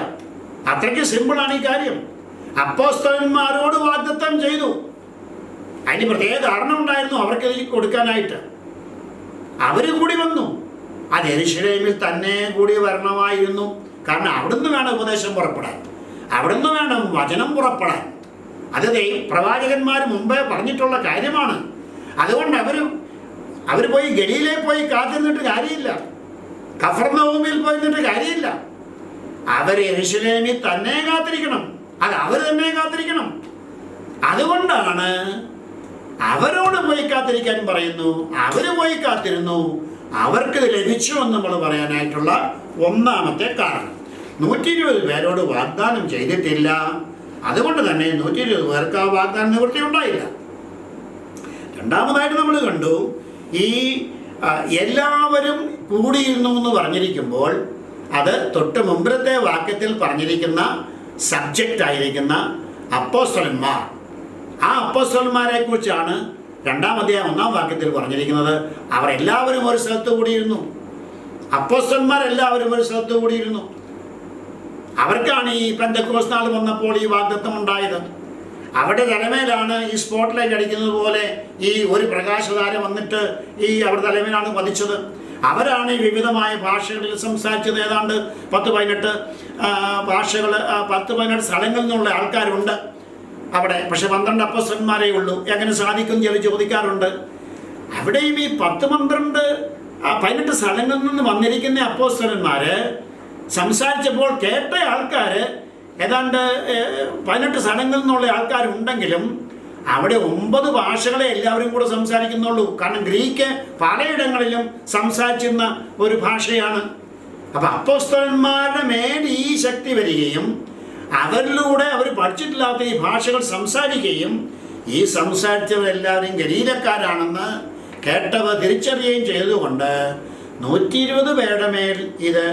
അത്രയ്ക്ക് സിമ്പിളാണ് ഈ കാര്യം. അപ്പോസ്തലന്മാരോട് വാഗ്ദത്തം ചെയ്തു. അതിന് പ്രത്യേക കാരണം ഉണ്ടായിരുന്നു അവർക്ക് കൊടുക്കാനായിട്ട്. അവർ കൂടി വന്നു. അത് യെരൂശലേമിൽ തന്നെ കൂടി വരണമായിരുന്നു കാരണം അവിടുന്ന് വേണം ഉപദേശം പുറപ്പെടാൻ, അവിടുന്ന് വേണം വചനം പുറപ്പെടാൻ. അത് പ്രവാചകന്മാർ മുമ്പേ പറഞ്ഞിട്ടുള്ള കാര്യമാണ്. അതുകൊണ്ട് അവർ പോയി ഗലീലയിൽ പോയി കാത്തിരുന്നിട്ട് കാര്യമില്ല, കഫർന്നഹൂമിൽ പോയി നിന്നിട്ട് കാര്യമില്ല. അവർ യെരൂശലേമിൽ തന്നെ കാത്തിരിക്കണം, അത് അവർ തന്നെ കാത്തിരിക്കണം. അതുകൊണ്ടാണ് അവരോട് പോയി കാത്തിരിക്കാൻ പറയുന്നു. അവർ പോയി കാത്തിരുന്നു, അവർക്ക് ലഭിച്ചു എന്ന് നമ്മൾ പറയാനായിട്ടുള്ള ഒന്നാമത്തെ കാരണം. 120 പേരോട് വാഗ്ദാനം ചെയ്തിട്ടില്ല, അതുകൊണ്ട് തന്നെ 120 പേർക്ക് ആ വാഗ്ദാനം നിവൃത്തി ഉണ്ടായില്ല. രണ്ടാമതായിട്ട് നമ്മൾ കണ്ടു, ഈ എല്ലാവരും കൂടിയിരുന്നു എന്ന് പറഞ്ഞിരിക്കുമ്പോൾ അത് തൊട്ട് മുമ്പത്തെ വാക്യത്തിൽ പറഞ്ഞിരിക്കുന്ന സബ്ജക്റ്റ് ആയിരിക്കുന്ന അപ്പോസ്തലന്മാർ, ആ അപ്പോസ്തലന്മാരെ കുറിച്ചാണ് 2-ാം അധ്യായം 1-ാം വാക്യത്തിൽ പറഞ്ഞിരിക്കുന്നത്. അവർ എല്ലാവരും ഒരു സ്ഥലത്ത് കൂടിയിരുന്നു. അപ്പോസ്തലന്മാരെല്ലാവരും ഒരു സ്ഥലത്ത് കൂടിയിരുന്നു. അവർക്കാണ് ഈ പെന്തക്കോസ്ത് നാൾ വന്നപ്പോൾ ഈ വാഗ്ദത്തം ഉണ്ടായത്. അവരുടെ തലമേലാണ് ഈ സ്പോട്ട് ലൈറ്റ് അടിക്കുന്നത് പോലെ ഈ ഒരു പ്രകാശധാര വന്നിട്ട് ഈ അവരുടെ തലമേലാണ് പതിച്ചത്. അവരാണ് ഈ വിവിധമായ ഭാഷകളിൽ സംസാരിച്ചത്. ഏതാണ്ട് 10-18 ഭാഷകൾ, 10-18 സ്ഥലങ്ങളിൽ നിന്നുള്ള ആൾക്കാരുണ്ട് അവിടെ. പക്ഷെ 12 അപ്പോസ്തലന്മാരേ ഉള്ളൂ. എങ്ങനെ സാധിക്കും എന്ന് ചോദിക്കാറുണ്ട്. അവിടെയും ഈ 10-12-18 സ്ഥലങ്ങളിൽ നിന്ന് വന്നിരിക്കുന്ന അപ്പോസ്തലന്മാര് സംസാരിച്ചപ്പോൾ കേട്ട ആൾക്കാർ ഏതാണ്ട് 18 സ്ഥലങ്ങളിൽ നിന്നുള്ള ആൾക്കാരുണ്ടെങ്കിലും അവിടെ 9 ഭാഷകളെ എല്ലാവരും കൂടെ സംസാരിക്കുന്നുള്ളൂ. കാരണം ഗ്രീക്ക് പലയിടങ്ങളിലും സംസാരിച്ചിരുന്ന ഒരു ഭാഷയാണ്. അപ്പം അപ്പോസ്തലന്മാരുടെ മേൽ ഈ ശക്തി വരികയും അവരിലൂടെ അവർ പഠിച്ചിട്ടില്ലാത്ത ഈ ഭാഷകൾ സംസാരിക്കുകയും ഈ സംസാരിച്ചവരെല്ലാവരും ഗലീലക്കാരാണെന്ന് കേട്ടവർ തിരിച്ചറിയുകയും ചെയ്തുകൊണ്ട് 120 പേരുടെ മേൽ ഇത്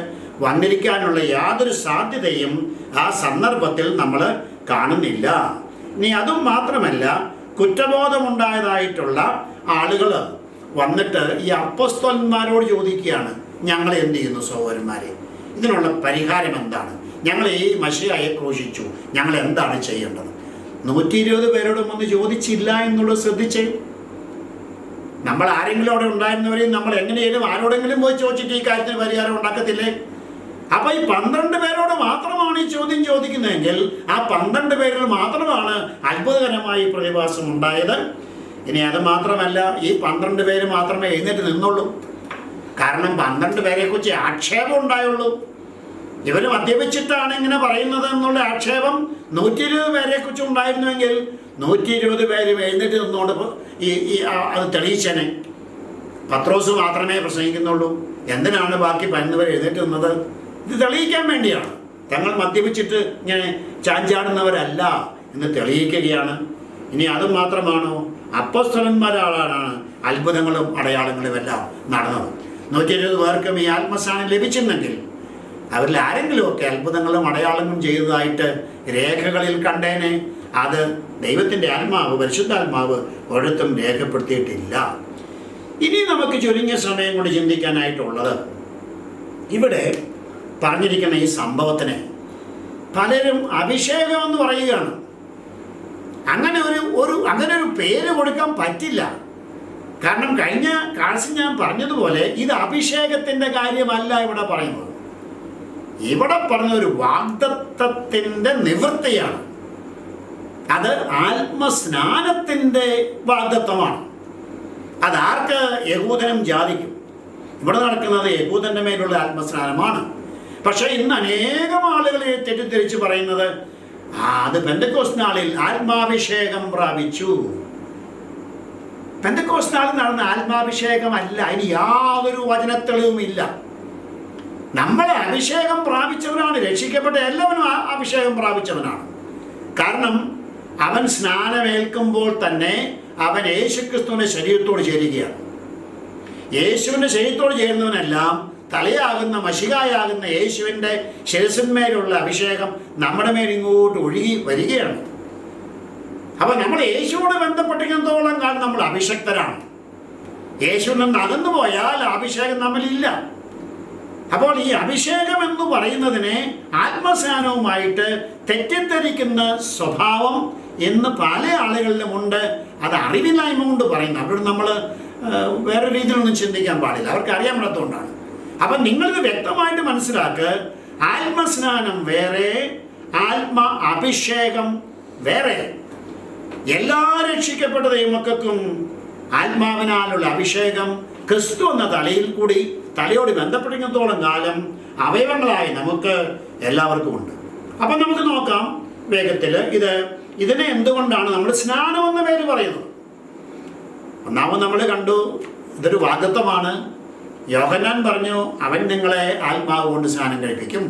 വന്നിരിക്കാനുള്ള യാതൊരു സാധ്യതയും ആ സന്ദർഭത്തിൽ നമ്മൾ കാണുന്നില്ല. ഇനി അതും മാത്രമല്ല, കുറ്റബോധമുണ്ടായതായിട്ടുള്ള ആളുകൾ വന്നിട്ട് ഈ അപ്പോസ്തലന്മാരോട് ചോദിക്കുകയാണ്, ഞങ്ങൾ എന്ത് ചെയ്യുന്നു സഹോദരന്മാരെ, ഇതിനുള്ള പരിഹാരം എന്താണ്? ഞങ്ങൾ ഈ മശിഹായെ ക്രൂശിച്ചു, ഞങ്ങൾ എന്താണ് ചെയ്യേണ്ടത്? 120 പേരോടും ഒന്ന് ചോദിച്ചില്ല എന്നുള്ളത് ശ്രദ്ധിച്ചേ. നമ്മൾ ആരെങ്കിലും അവിടെ ഉണ്ടായിരുന്നവരെയും നമ്മൾ എങ്ങനെയും ആരോടെങ്കിലും പോയി ചോദിച്ചിട്ട് ഈ കാര്യത്തിന് പരിഹാരം ഉണ്ടാക്കത്തില്ലേ? അപ്പൊ ഈ 12 പേരോട് മാത്രമാണ് ഈ ചോദ്യം ചോദിക്കുന്നതെങ്കിൽ ആ 12 പേരിൽ മാത്രമാണ് അത്ഭുതകരമായി പ്രതിഭാസം ഉണ്ടായത്. ഇനി അത് മാത്രമല്ല, ഈ 12 പേര് മാത്രമേ എഴുന്നേറ്റ് നിന്നുള്ളൂ. കാരണം 12 പേരെ കുറിച്ച് ആക്ഷേപം ഉണ്ടായുള്ളൂ. ഇവർ മദ്യപിച്ചിട്ടാണ് ഇങ്ങനെ പറയുന്നത് എന്നുള്ള ആക്ഷേപം 120 പേരെ കുറിച്ച് ഉണ്ടായിരുന്നുവെങ്കിൽ 120 പേരും എഴുന്നേറ്റ് നിന്നുകൊണ്ട് അത് തെളിയിച്ചനെ. പത്രോസ് മാത്രമേ പ്രസംഗിക്കുന്നുള്ളൂ. എന്തിനാണ് ബാക്കി 12 പേര് എഴുന്നേറ്റ് നിന്നത്? ഇത് തെളിയിക്കാൻ വേണ്ടിയാണ്. തങ്ങൾ മദ്യപിച്ചിട്ട് ഇങ്ങനെ ചാഞ്ചാടുന്നവരല്ല എന്ന് തെളിയിക്കുകയാണ്. ഇനി അത് മാത്രമാണോ? അപ്പോസ്തലന്മാരാണ് അത്ഭുതങ്ങളും അടയാളങ്ങളും എല്ലാം നടന്നത്. 120 പേർക്കും ഈ ആത്മസ്ഥാനം ലഭിച്ചിരുന്നെങ്കിൽ അവരിൽ ആരെങ്കിലുമൊക്കെ അത്ഭുതങ്ങളും അടയാളങ്ങളും ചെയ്തതായിട്ട് രേഖകളിൽ കണ്ടേനെ. അത് ദൈവത്തിൻ്റെ ആത്മാവ്, പരിശുദ്ധാത്മാവ് ഒരിടത്തും രേഖപ്പെടുത്തിയിട്ടില്ല. ഇനി നമുക്ക് ചുരുങ്ങിയ സമയം കൊണ്ട് ചിന്തിക്കാനായിട്ടുള്ളത്, ഇവിടെ പറഞ്ഞിരിക്കുന്ന ഈ സംഭവത്തിന് പലരും അഭിഷേകം എന്ന് പറയുകയാണ്. അങ്ങനെ ഒരു പേര് കൊടുക്കാൻ പറ്റില്ല. കാരണം കഴിഞ്ഞ ക്ലാസ്സിൽ ഞാൻ പറഞ്ഞതുപോലെ ഇത് അഭിഷേകത്തിൻ്റെ കാര്യമല്ല ഇവിടെ പറയുന്നത്. ഇവിടെ പറഞ്ഞ ഒരു വാഗ്ദത്തത്തിൻ്റെ നിവൃത്തിയാണ്. അത് ആത്മസ്നാനത്തിൻ്റെ വാഗ്ദത്തമാണ്. അതാർക്ക്? യഹൂദനും ജാതിക്കും. ഇവിടെ നടക്കുന്നത് യഹൂദൻ്റെ മേലുള്ള ആത്മസ്നാനമാണ്. പക്ഷേ ഇന്ന് അനേകം ആളുകളെ തെറ്റിദ്ധരിച്ച് പറയുന്നത് അത് പെന്തക്കോസ്ത് നാളിൽ ആത്മാഭിഷേകം പ്രാപിച്ചു. പെന്തക്കോസ്ത് നാളിൽ നടന്ന ആത്മാഭിഷേകമല്ല. അതിന് യാതൊരു വചനത്തെളിവുമില്ല. നമ്മളെ അഭിഷേകം പ്രാപിച്ചവനാണ്, രക്ഷിക്കപ്പെട്ട എല്ലാവരും അഭിഷേകം പ്രാപിച്ചവനാണ്. കാരണം അവൻ സ്നാനമേൽക്കുമ്പോൾ തന്നെ അവൻ യേശുക്രിസ്തുവിൻ്റെ ശരീരത്തോട് ചേരുകയാണ്. യേശുവിൻ്റെ ശരീരത്തോട് ചേരുന്നവനെല്ലാം തലയാകുന്ന മശിഹായാകുന്ന യേശുവിൻ്റെ ശിരസിന്മേലുള്ള അഭിഷേകം നമ്മുടെ മേൽ ഇങ്ങോട്ട് ഒഴുകി വരികയാണ്. അപ്പോൾ നമ്മൾ യേശുവോട് ബന്ധപ്പെട്ടിരിക്കുന്നതോളം കാലം നമ്മൾ അഭിഷക്തരാണ്. യേശുവിൽ നിന്ന് അകന്നു പോയാൽ അഭിഷേകം നമ്മളില്ല. അപ്പോൾ ഈ അഭിഷേകം എന്ന് പറയുന്നതിനെ ആത്മസ്നാനവുമായിട്ട് തെറ്റിദ്ധരിക്കുന്ന സ്വഭാവം ഇന്ന് പല ആളുകളിലും ഉണ്ട്. അത് അറിവില്ലായ്മ കൊണ്ട് പറയുന്നത്. അവിടെ നമ്മൾ വേറെ രീതിയിലൊന്നും ചിന്തിക്കാൻ പാടില്ല, അവർക്ക് അറിയാൻ പറ്റാത്തതുകൊണ്ടാണ്. അപ്പം നിങ്ങളിത് വ്യക്തമായിട്ട് മനസ്സിലാക്കുക. ആത്മസ്നാനം വേറെ, ആത്മ അഭിഷേകം വേറെ. എല്ലാ രക്ഷിക്കപ്പെട്ട ദൈവമക്കൾക്കും ആത്മാവിനാലുള്ള അഭിഷേകം ക്രിസ്തു എന്ന തലയോട് ബന്ധപ്പെടുന്നിടത്തോളം കാലം അവയവങ്ങളായി നമുക്ക് എല്ലാവർക്കും ഉണ്ട്. അപ്പം നമുക്ക് നോക്കാം വേഗത്തിൽ ഇതിനെ എന്തുകൊണ്ടാണ് നമ്മൾ സ്നാനം എന്ന പേര് പറയുന്നത്. ഒന്നാമത് നമ്മൾ കണ്ടു, ഇതൊരു വാഗ്ദത്തമാണ്. യോഹന്നാൻ പറഞ്ഞു, അവൻ നിങ്ങളെ ആത്മാവ് കൊണ്ട് സ്നാനം കഴിപ്പിക്കും.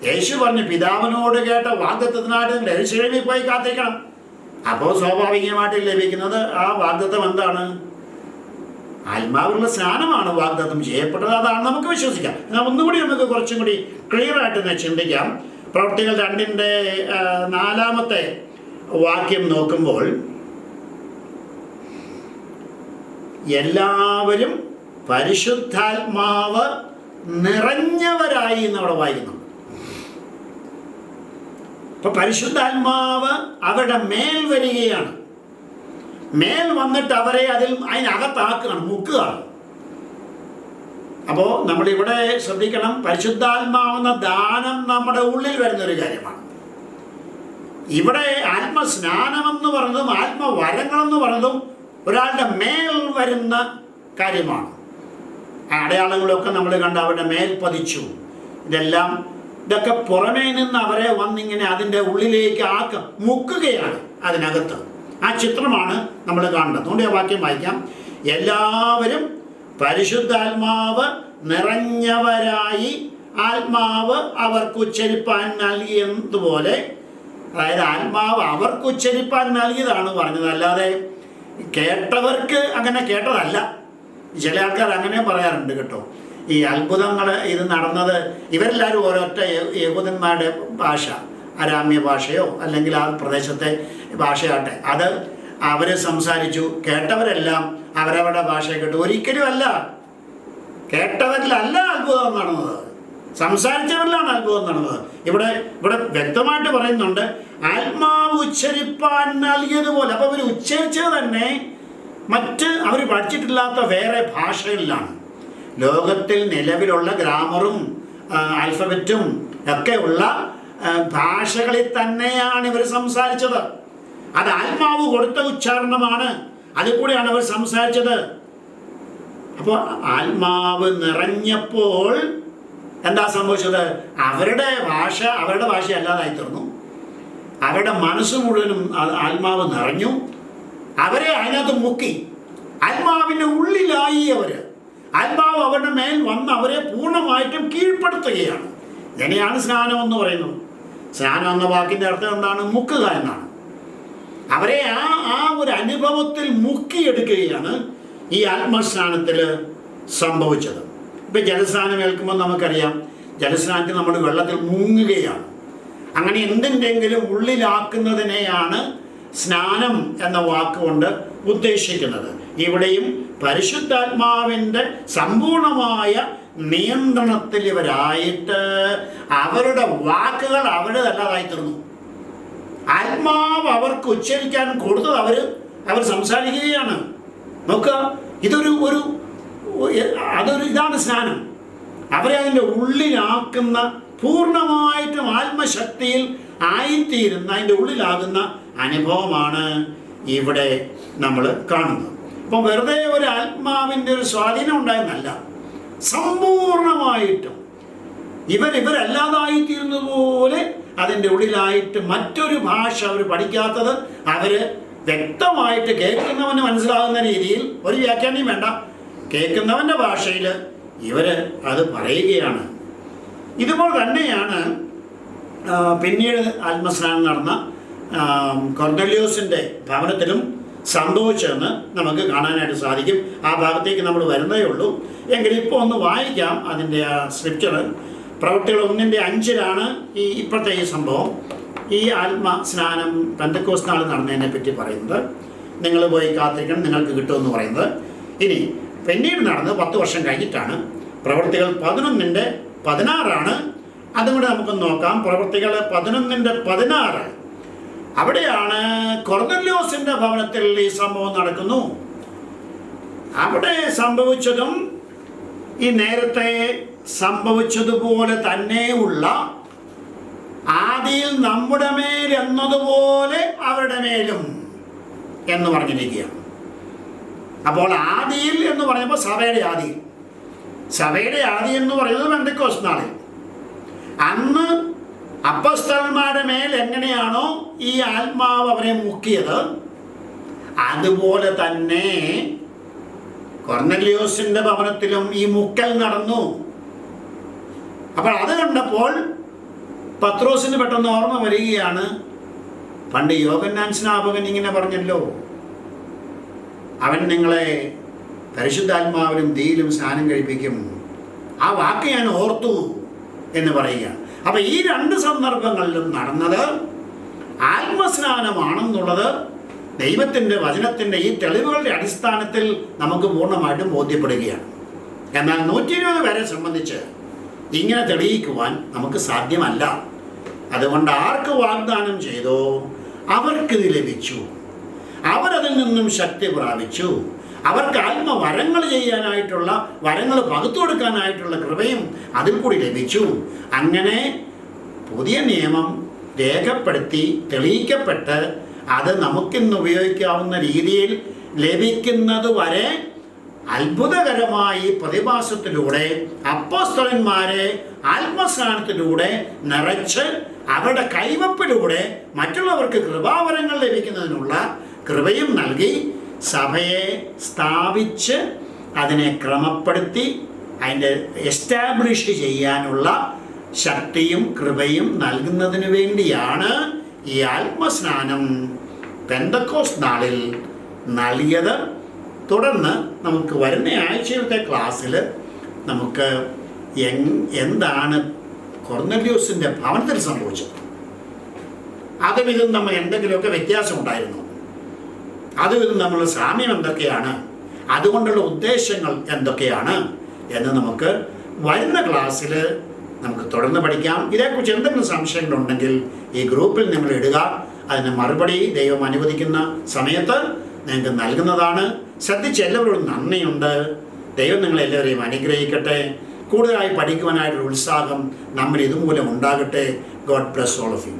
യേശു പറഞ്ഞു, പിതാവിനോട് കേട്ട വാഗ്ദത്തത്തിനായിട്ട് നിങ്ങൾ യെരൂശലേമിൽ പോയി കാത്തിരിക്കണം. അപ്പോൾ സ്വാഭാവികമായിട്ട് ലഭിക്കുന്നത് ആ വാഗ്ദത്തം എന്താണ്? ആത്മാവിലുള്ള സ്നാനമാണ് വാഗ്ദത്തം ചെയ്യപ്പെട്ടത്. അതാണ് നമുക്ക് വിശ്വസിക്കാം. എന്നാൽ ഒന്നുകൂടി നമുക്ക് കുറച്ചും കൂടി ക്ലിയർ ആയിട്ട് ചിന്തിക്കാം. പ്രവൃത്തികൾ 2:4 വാക്യം നോക്കുമ്പോൾ, എല്ലാവരും പരിശുദ്ധാത്മാവ് നിറഞ്ഞവരായി എന്നവിടെ വായിക്കുന്നു. അപ്പൊ പരിശുദ്ധാത്മാവ് അവരുടെ മേൽ വരികയാണ്. മേൽ വന്നിട്ട് അവരെ അതിനകത്താക്കുകയാണ്, മുക്കുകയാണ്. അപ്പോൾ നമ്മളിവിടെ ശ്രദ്ധിക്കണം, പരിശുദ്ധാത്മാവെന്ന ദാനം നമ്മുടെ ഉള്ളിൽ വരുന്നൊരു കാര്യമാണ്. ഇവിടെ ആത്മസ്നാനമെന്ന് പറയുന്നതും ആത്മവരങ്ങളെന്ന് പറയുന്നതും ഒരാളുടെ മേൽ വരുന്ന കാര്യമാണ്. അടയാളങ്ങളൊക്കെ നമ്മൾ കണ്ട് അവരുടെ മേൽ പതിച്ചു. ഇതൊക്കെ പുറമേ നിന്ന് അവരെ വന്നിങ്ങനെ അതിൻ്റെ ഉള്ളിലേക്ക് മുക്കുകയാണ് അതിനകത്ത്. ആ ചിത്രമാണ് നമ്മൾ കാണുന്നത്. അതുകൊണ്ട് ആ വാക്യം വായിക്കാം. എല്ലാവരും പരിശുദ്ധാത്മാവ് നിറഞ്ഞവരായി ആത്മാവ് അവർക്ക് ഉച്ചരിപ്പാൻ നൽകിയതുപോലെ, അതായത് ആത്മാവ് അവർക്ക് ഉച്ചരിപ്പാൻ നൽകിയതാണ് പറഞ്ഞത്, അല്ലാതെ കേട്ടവർക്ക് അങ്ങനെ കേട്ടതല്ല. ചില ആൾക്കാർ അങ്ങനെ പറയാറുണ്ട് കേട്ടോ. ഈ അത്ഭുതങ്ങൾ ഇത് നടന്നത് ഇവരെല്ലാവരും ഓരോറ്റ യഹൂദന്മാരുടെ ഭാഷ, അരാമ്യ ഭാഷയോ അല്ലെങ്കിൽ ആ പ്രദേശത്തെ ഭാഷയാട്ടെ, അത് അവർ സംസാരിച്ചു. കേട്ടവരെല്ലാം അവരവരുടെ ഭാഷ കേട്ടു. ഒരിക്കലും അല്ല, കേട്ടവരിലല്ല അത്ഭുതം നടന്നത്, സംസാരിച്ചവരിലാണ് അത്ഭുതം നടന്നത്. ഇവിടെ വ്യക്തമായിട്ട് പറയുന്നുണ്ട്, ആത്മാവ് ഉച്ചരിപ്പാൻ നൽകിയതുപോലെ. അപ്പോൾ അവർ ഉച്ചരിച്ചത് തന്നെ അവർ പഠിച്ചിട്ടില്ലാത്ത വേറെ ഭാഷകളിലാണ്. ലോകത്തിൽ നിലവിലുള്ള ഗ്രാമറും ആൽഫബറ്റും ഒക്കെ ഉള്ള ഭാഷകളിൽ തന്നെയാണ് ഇവർ സംസാരിച്ചത്. അത് ആത്മാവ് കൊടുത്ത ഉച്ചാരണമാണ്, അതിൽ കൂടെയാണ് അവർ സംസാരിച്ചത്. അപ്പോൾ ആത്മാവ് നിറഞ്ഞപ്പോൾ എന്താ സംഭവിച്ചത്? അവരുടെ ഭാഷ അല്ലാതായി തീർന്നു. അവരുടെ മനസ്സ് മുഴുവനും ആത്മാവ് നിറഞ്ഞു. അവരെ അതിനകത്ത് മുക്കി. ആത്മാവിൻ്റെ ഉള്ളിലായി ആത്മാവ് അവരുടെ മേൽ വന്ന് അവരെ പൂർണ്ണമായിട്ടും കീഴ്പ്പെടുത്തുകയാണ്. ഇതിനെയാണ് സ്നാനം എന്ന് പറയുന്നത്. സ്നാനം എന്ന വാക്കിൻ്റെ അർത്ഥം എന്താണ്? മുക്കുക എന്നാണ്. അവരെ ആ ഒരു അനുഭവത്തിൽ മുക്കിയെടുക്കുകയാണ് ഈ ആത്മസ്നാനത്തിൽ സംഭവിച്ചത്. ഇപ്പം ജലസ്നാനം ഏൽക്കുമ്പോൾ നമുക്കറിയാം, ജലസ്നാനത്തിൽ നമ്മൾ വെള്ളത്തിൽ മുങ്ങുകയാണ്. അങ്ങനെ എന്തിൻ്റെങ്കിലും ഉള്ളിലാക്കുന്നതിനെയാണ് സ്നാനം എന്ന വാക്കുകൊണ്ട് ഉദ്ദേശിക്കുന്നത്. ഇവിടെയും പരിശുദ്ധാത്മാവിൻ്റെ സമ്പൂർണമായ നിയന്ത്രണത്തിൽ ഇവരായിട്ട് അവരുടെ വാക്കുകൾ അവരുടേതല്ലാതായി തീർന്നു. ആത്മാവ് അവർക്ക് ഉച്ചരിക്കാൻ കൊടുത്തത് അവർ സംസാരിക്കുകയാണ്. നോക്കുക, ഇതാണ് സ്നാനം. അവരെ അതിൻ്റെ ഉള്ളിലാക്കുന്ന, പൂർണ്ണമായിട്ടും ആത്മശക്തിയിൽ ആയിത്തീരുന്ന, അതിൻ്റെ ഉള്ളിലാകുന്ന അനുഭവമാണ് ഇവിടെ നമ്മൾ കാണുന്നത്. അപ്പം വെറുതെ ഒരു ആത്മാവിൻ്റെ ഒരു സ്വാധീനം ഉണ്ടായെന്നല്ല, സമ്പൂർണമായിട്ടും ഇവരല്ലാതായിത്തീരുന്നത് പോലെ അതിൻ്റെ ഉള്ളിലായിട്ട് മറ്റൊരു ഭാഷ അവർ പഠിക്കാത്തത് അവർ വ്യക്തമായിട്ട് കേൾക്കുന്നവന് മനസ്സിലാകുന്ന രീതിയിൽ, ഒരു വ്യാഖ്യാനം വേണ്ട, കേൾക്കുന്നവൻ്റെ ഭാഷയിൽ അത് പറയുകയാണ്. ഇതുപോലെ തന്നെയാണ് പിന്നീട് ആത്മസ്നാനം നടന്ന കൊർന്നേലിയോസിൻ്റെ ഭവനത്തിലും സംഭവിച്ചതെന്ന് നമുക്ക് കാണാനായിട്ട് സാധിക്കും. ആ ഭാഗത്തേക്ക് നമ്മൾ വരുന്നതേ ഉള്ളൂ. എങ്കിൽ ഇപ്പോൾ ഒന്ന് വായിക്കാം അതിൻ്റെ ആ സ്ക്രിപ്ചർ. പ്രവൃത്തികൾ 1:5 ഇപ്പോഴത്തെ ഈ സംഭവം, ഈ ആത്മസ്നാനം പെന്തക്കോസ്ത് നാൾ നടന്നതിനെ പറ്റി പറയുന്നത്. നിങ്ങൾ പോയി കാത്തിരിക്കണം, നിങ്ങൾക്ക് കിട്ടുമെന്ന് പറയുന്നത്. ഇനി പിന്നീട് നടന്ന് 10 വർഷം കഴിഞ്ഞിട്ടാണ്. പ്രവൃത്തികൾ 11:16. അതും കൂടെ നമുക്കൊന്ന് നോക്കാം. പ്രവൃത്തികൾ 11:16. അവിടെയാണ് കൊർന്നേലിയോസിൻ്റെ ഭവനത്തിൽ ഈ സംഭവം നടക്കുന്നു. അവിടെ സംഭവിച്ചതും ഈ നേരത്തെ സംഭവിച്ചതുപോലെ തന്നെയുള്ള ആദിയിൽ നമ്മുടെ മേൽ എന്നതുപോലെ അവരുടെ മേലും എന്ന് പറഞ്ഞിരിക്കുകയാണ്. അപ്പോൾ ആദിയിൽ എന്ന് പറയുമ്പോൾ സഭയുടെ ആദിയിൽ, സഭയുടെ ആദി എന്ന് പറയുന്നത് പെന്തക്കോസ്ത് നാളിൽ, അന്ന് അപ്പോസ്തലന്മാരുടെ മേൽ എങ്ങനെയാണോ ഈ ആത്മാവ് അവരെ മുക്കിയത്, അതുപോലെ തന്നെ കൊർന്നല്യോസിന്റെ ഭവനത്തിലും ഈ മുക്കൽ നടന്നു. അപ്പോൾ അത് കണ്ടപ്പോൾ പത്രോസിന് പെട്ടെന്ന് ഓർമ്മ വരികയാണ്, പണ്ട് യോഹന്നാൻ സ്നാപകൻ ഇങ്ങനെ പറഞ്ഞല്ലോ, അവൻ നിങ്ങളെ പരിശുദ്ധാത്മാവിലും തീയിലും സ്നാനം കഴിപ്പിക്കും. ആ വാക്ക് ഞാൻ ഓർത്തു എന്ന് പറയുകയാണ്. അപ്പൊ ഈ രണ്ട് സന്ദർഭങ്ങളിലും നടന്നത് ആത്മസ്നാനമാണെന്നുള്ളത് ദൈവത്തിൻ്റെ വചനത്തിൻ്റെ ഈ തെളിവുകളുടെ അടിസ്ഥാനത്തിൽ നമുക്ക് പൂർണ്ണമായിട്ടും ബോധ്യപ്പെടുകയാണ്. എന്നാൽ 120 പേരെ സംബന്ധിച്ച് ഇങ്ങനെ തെളിയിക്കുവാൻ നമുക്ക് സാധ്യമല്ല. അതുകൊണ്ട് ആർക്ക് വാഗ്ദാനം ചെയ്തോ അവർക്കിത് ലഭിച്ചു, അവരതിൽ നിന്നും ശക്തി പ്രാപിച്ചു, അവർക്ക് ആത്മവരങ്ങൾ ചെയ്യാനായിട്ടുള്ള വരങ്ങൾ പകുത്തു കൊടുക്കാനായിട്ടുള്ള കൃപയും അതിൽ കൂടി ലഭിച്ചു. അങ്ങനെ പുതിയ നിയമം രേഖപ്പെടുത്തി തെളിയിക്കപ്പെട്ട് അത് നമുക്കിന്ന് ഉപയോഗിക്കാവുന്ന രീതിയിൽ ലഭിക്കുന്നത് വരെ അത്ഭുതകരമായി പ്രതിഭാസത്തിലൂടെ അപ്പോസ്തലന്മാരെ ആത്മസ്നാനത്തിലൂടെ നിറച്ച് അവരുടെ കൈവപ്പിലൂടെ മറ്റുള്ളവർക്ക് കൃപാവരങ്ങൾ ലഭിക്കുന്നതിനുള്ള കൃപയും നൽകി സഭയെ സ്ഥാപിച്ച് അതിനെ ക്രമപ്പെടുത്തി അതിൻ്റെ എസ്റ്റാബ്ലിഷ് ചെയ്യാനുള്ള ശക്തിയും കൃപയും നൽകുന്നതിന് വേണ്ടിയാണ് ഈ ആത്മസ്നാനം പെന്തക്കോസ്ത് നാളിൽ നൽകിയത്. തുടർന്ന് നമുക്ക് വരുന്ന ആഴ്ചയിലത്തെ ക്ലാസ്സിൽ നമുക്ക് എന്താണ് കൊർന്നല്യോസിൻ്റെ ഭവനത്തിൽ സംഭവിച്ചത്, അതും ഇതും നമ്മൾ എന്തെങ്കിലുമൊക്കെ വ്യത്യാസമുണ്ടായിരുന്നു, അതും ഇതും നമ്മളുടെ സാമ്യം എന്തൊക്കെയാണ്, അതുകൊണ്ടുള്ള ഉദ്ദേശങ്ങൾ എന്തൊക്കെയാണ് എന്ന് നമുക്ക് വരുന്ന ക്ലാസ്സിൽ നമുക്ക് തുടർന്ന് പഠിക്കാം. ഇതേക്കുറിച്ച് എന്തെങ്കിലും സംശയങ്ങളുണ്ടെങ്കിൽ ഈ ഗ്രൂപ്പിൽ നിങ്ങൾ ഇടുക. അതിന് മറുപടി ദൈവം അനുവദിക്കുന്ന സമയത്ത് നിങ്ങൾക്ക് നൽകുന്നതാണ്. ശ്രദ്ധിച്ച് എല്ലാവരോടും നന്ദിയുണ്ട്. ദൈവം നിങ്ങളെല്ലാവരെയും അനുഗ്രഹിക്കട്ടെ. കൂടുതലായി പഠിക്കുവാനായിട്ടൊരു ഉത്സാഹം നമ്മൾ ഇതുമൂലം ഉണ്ടാകട്ടെ. God bless all of U.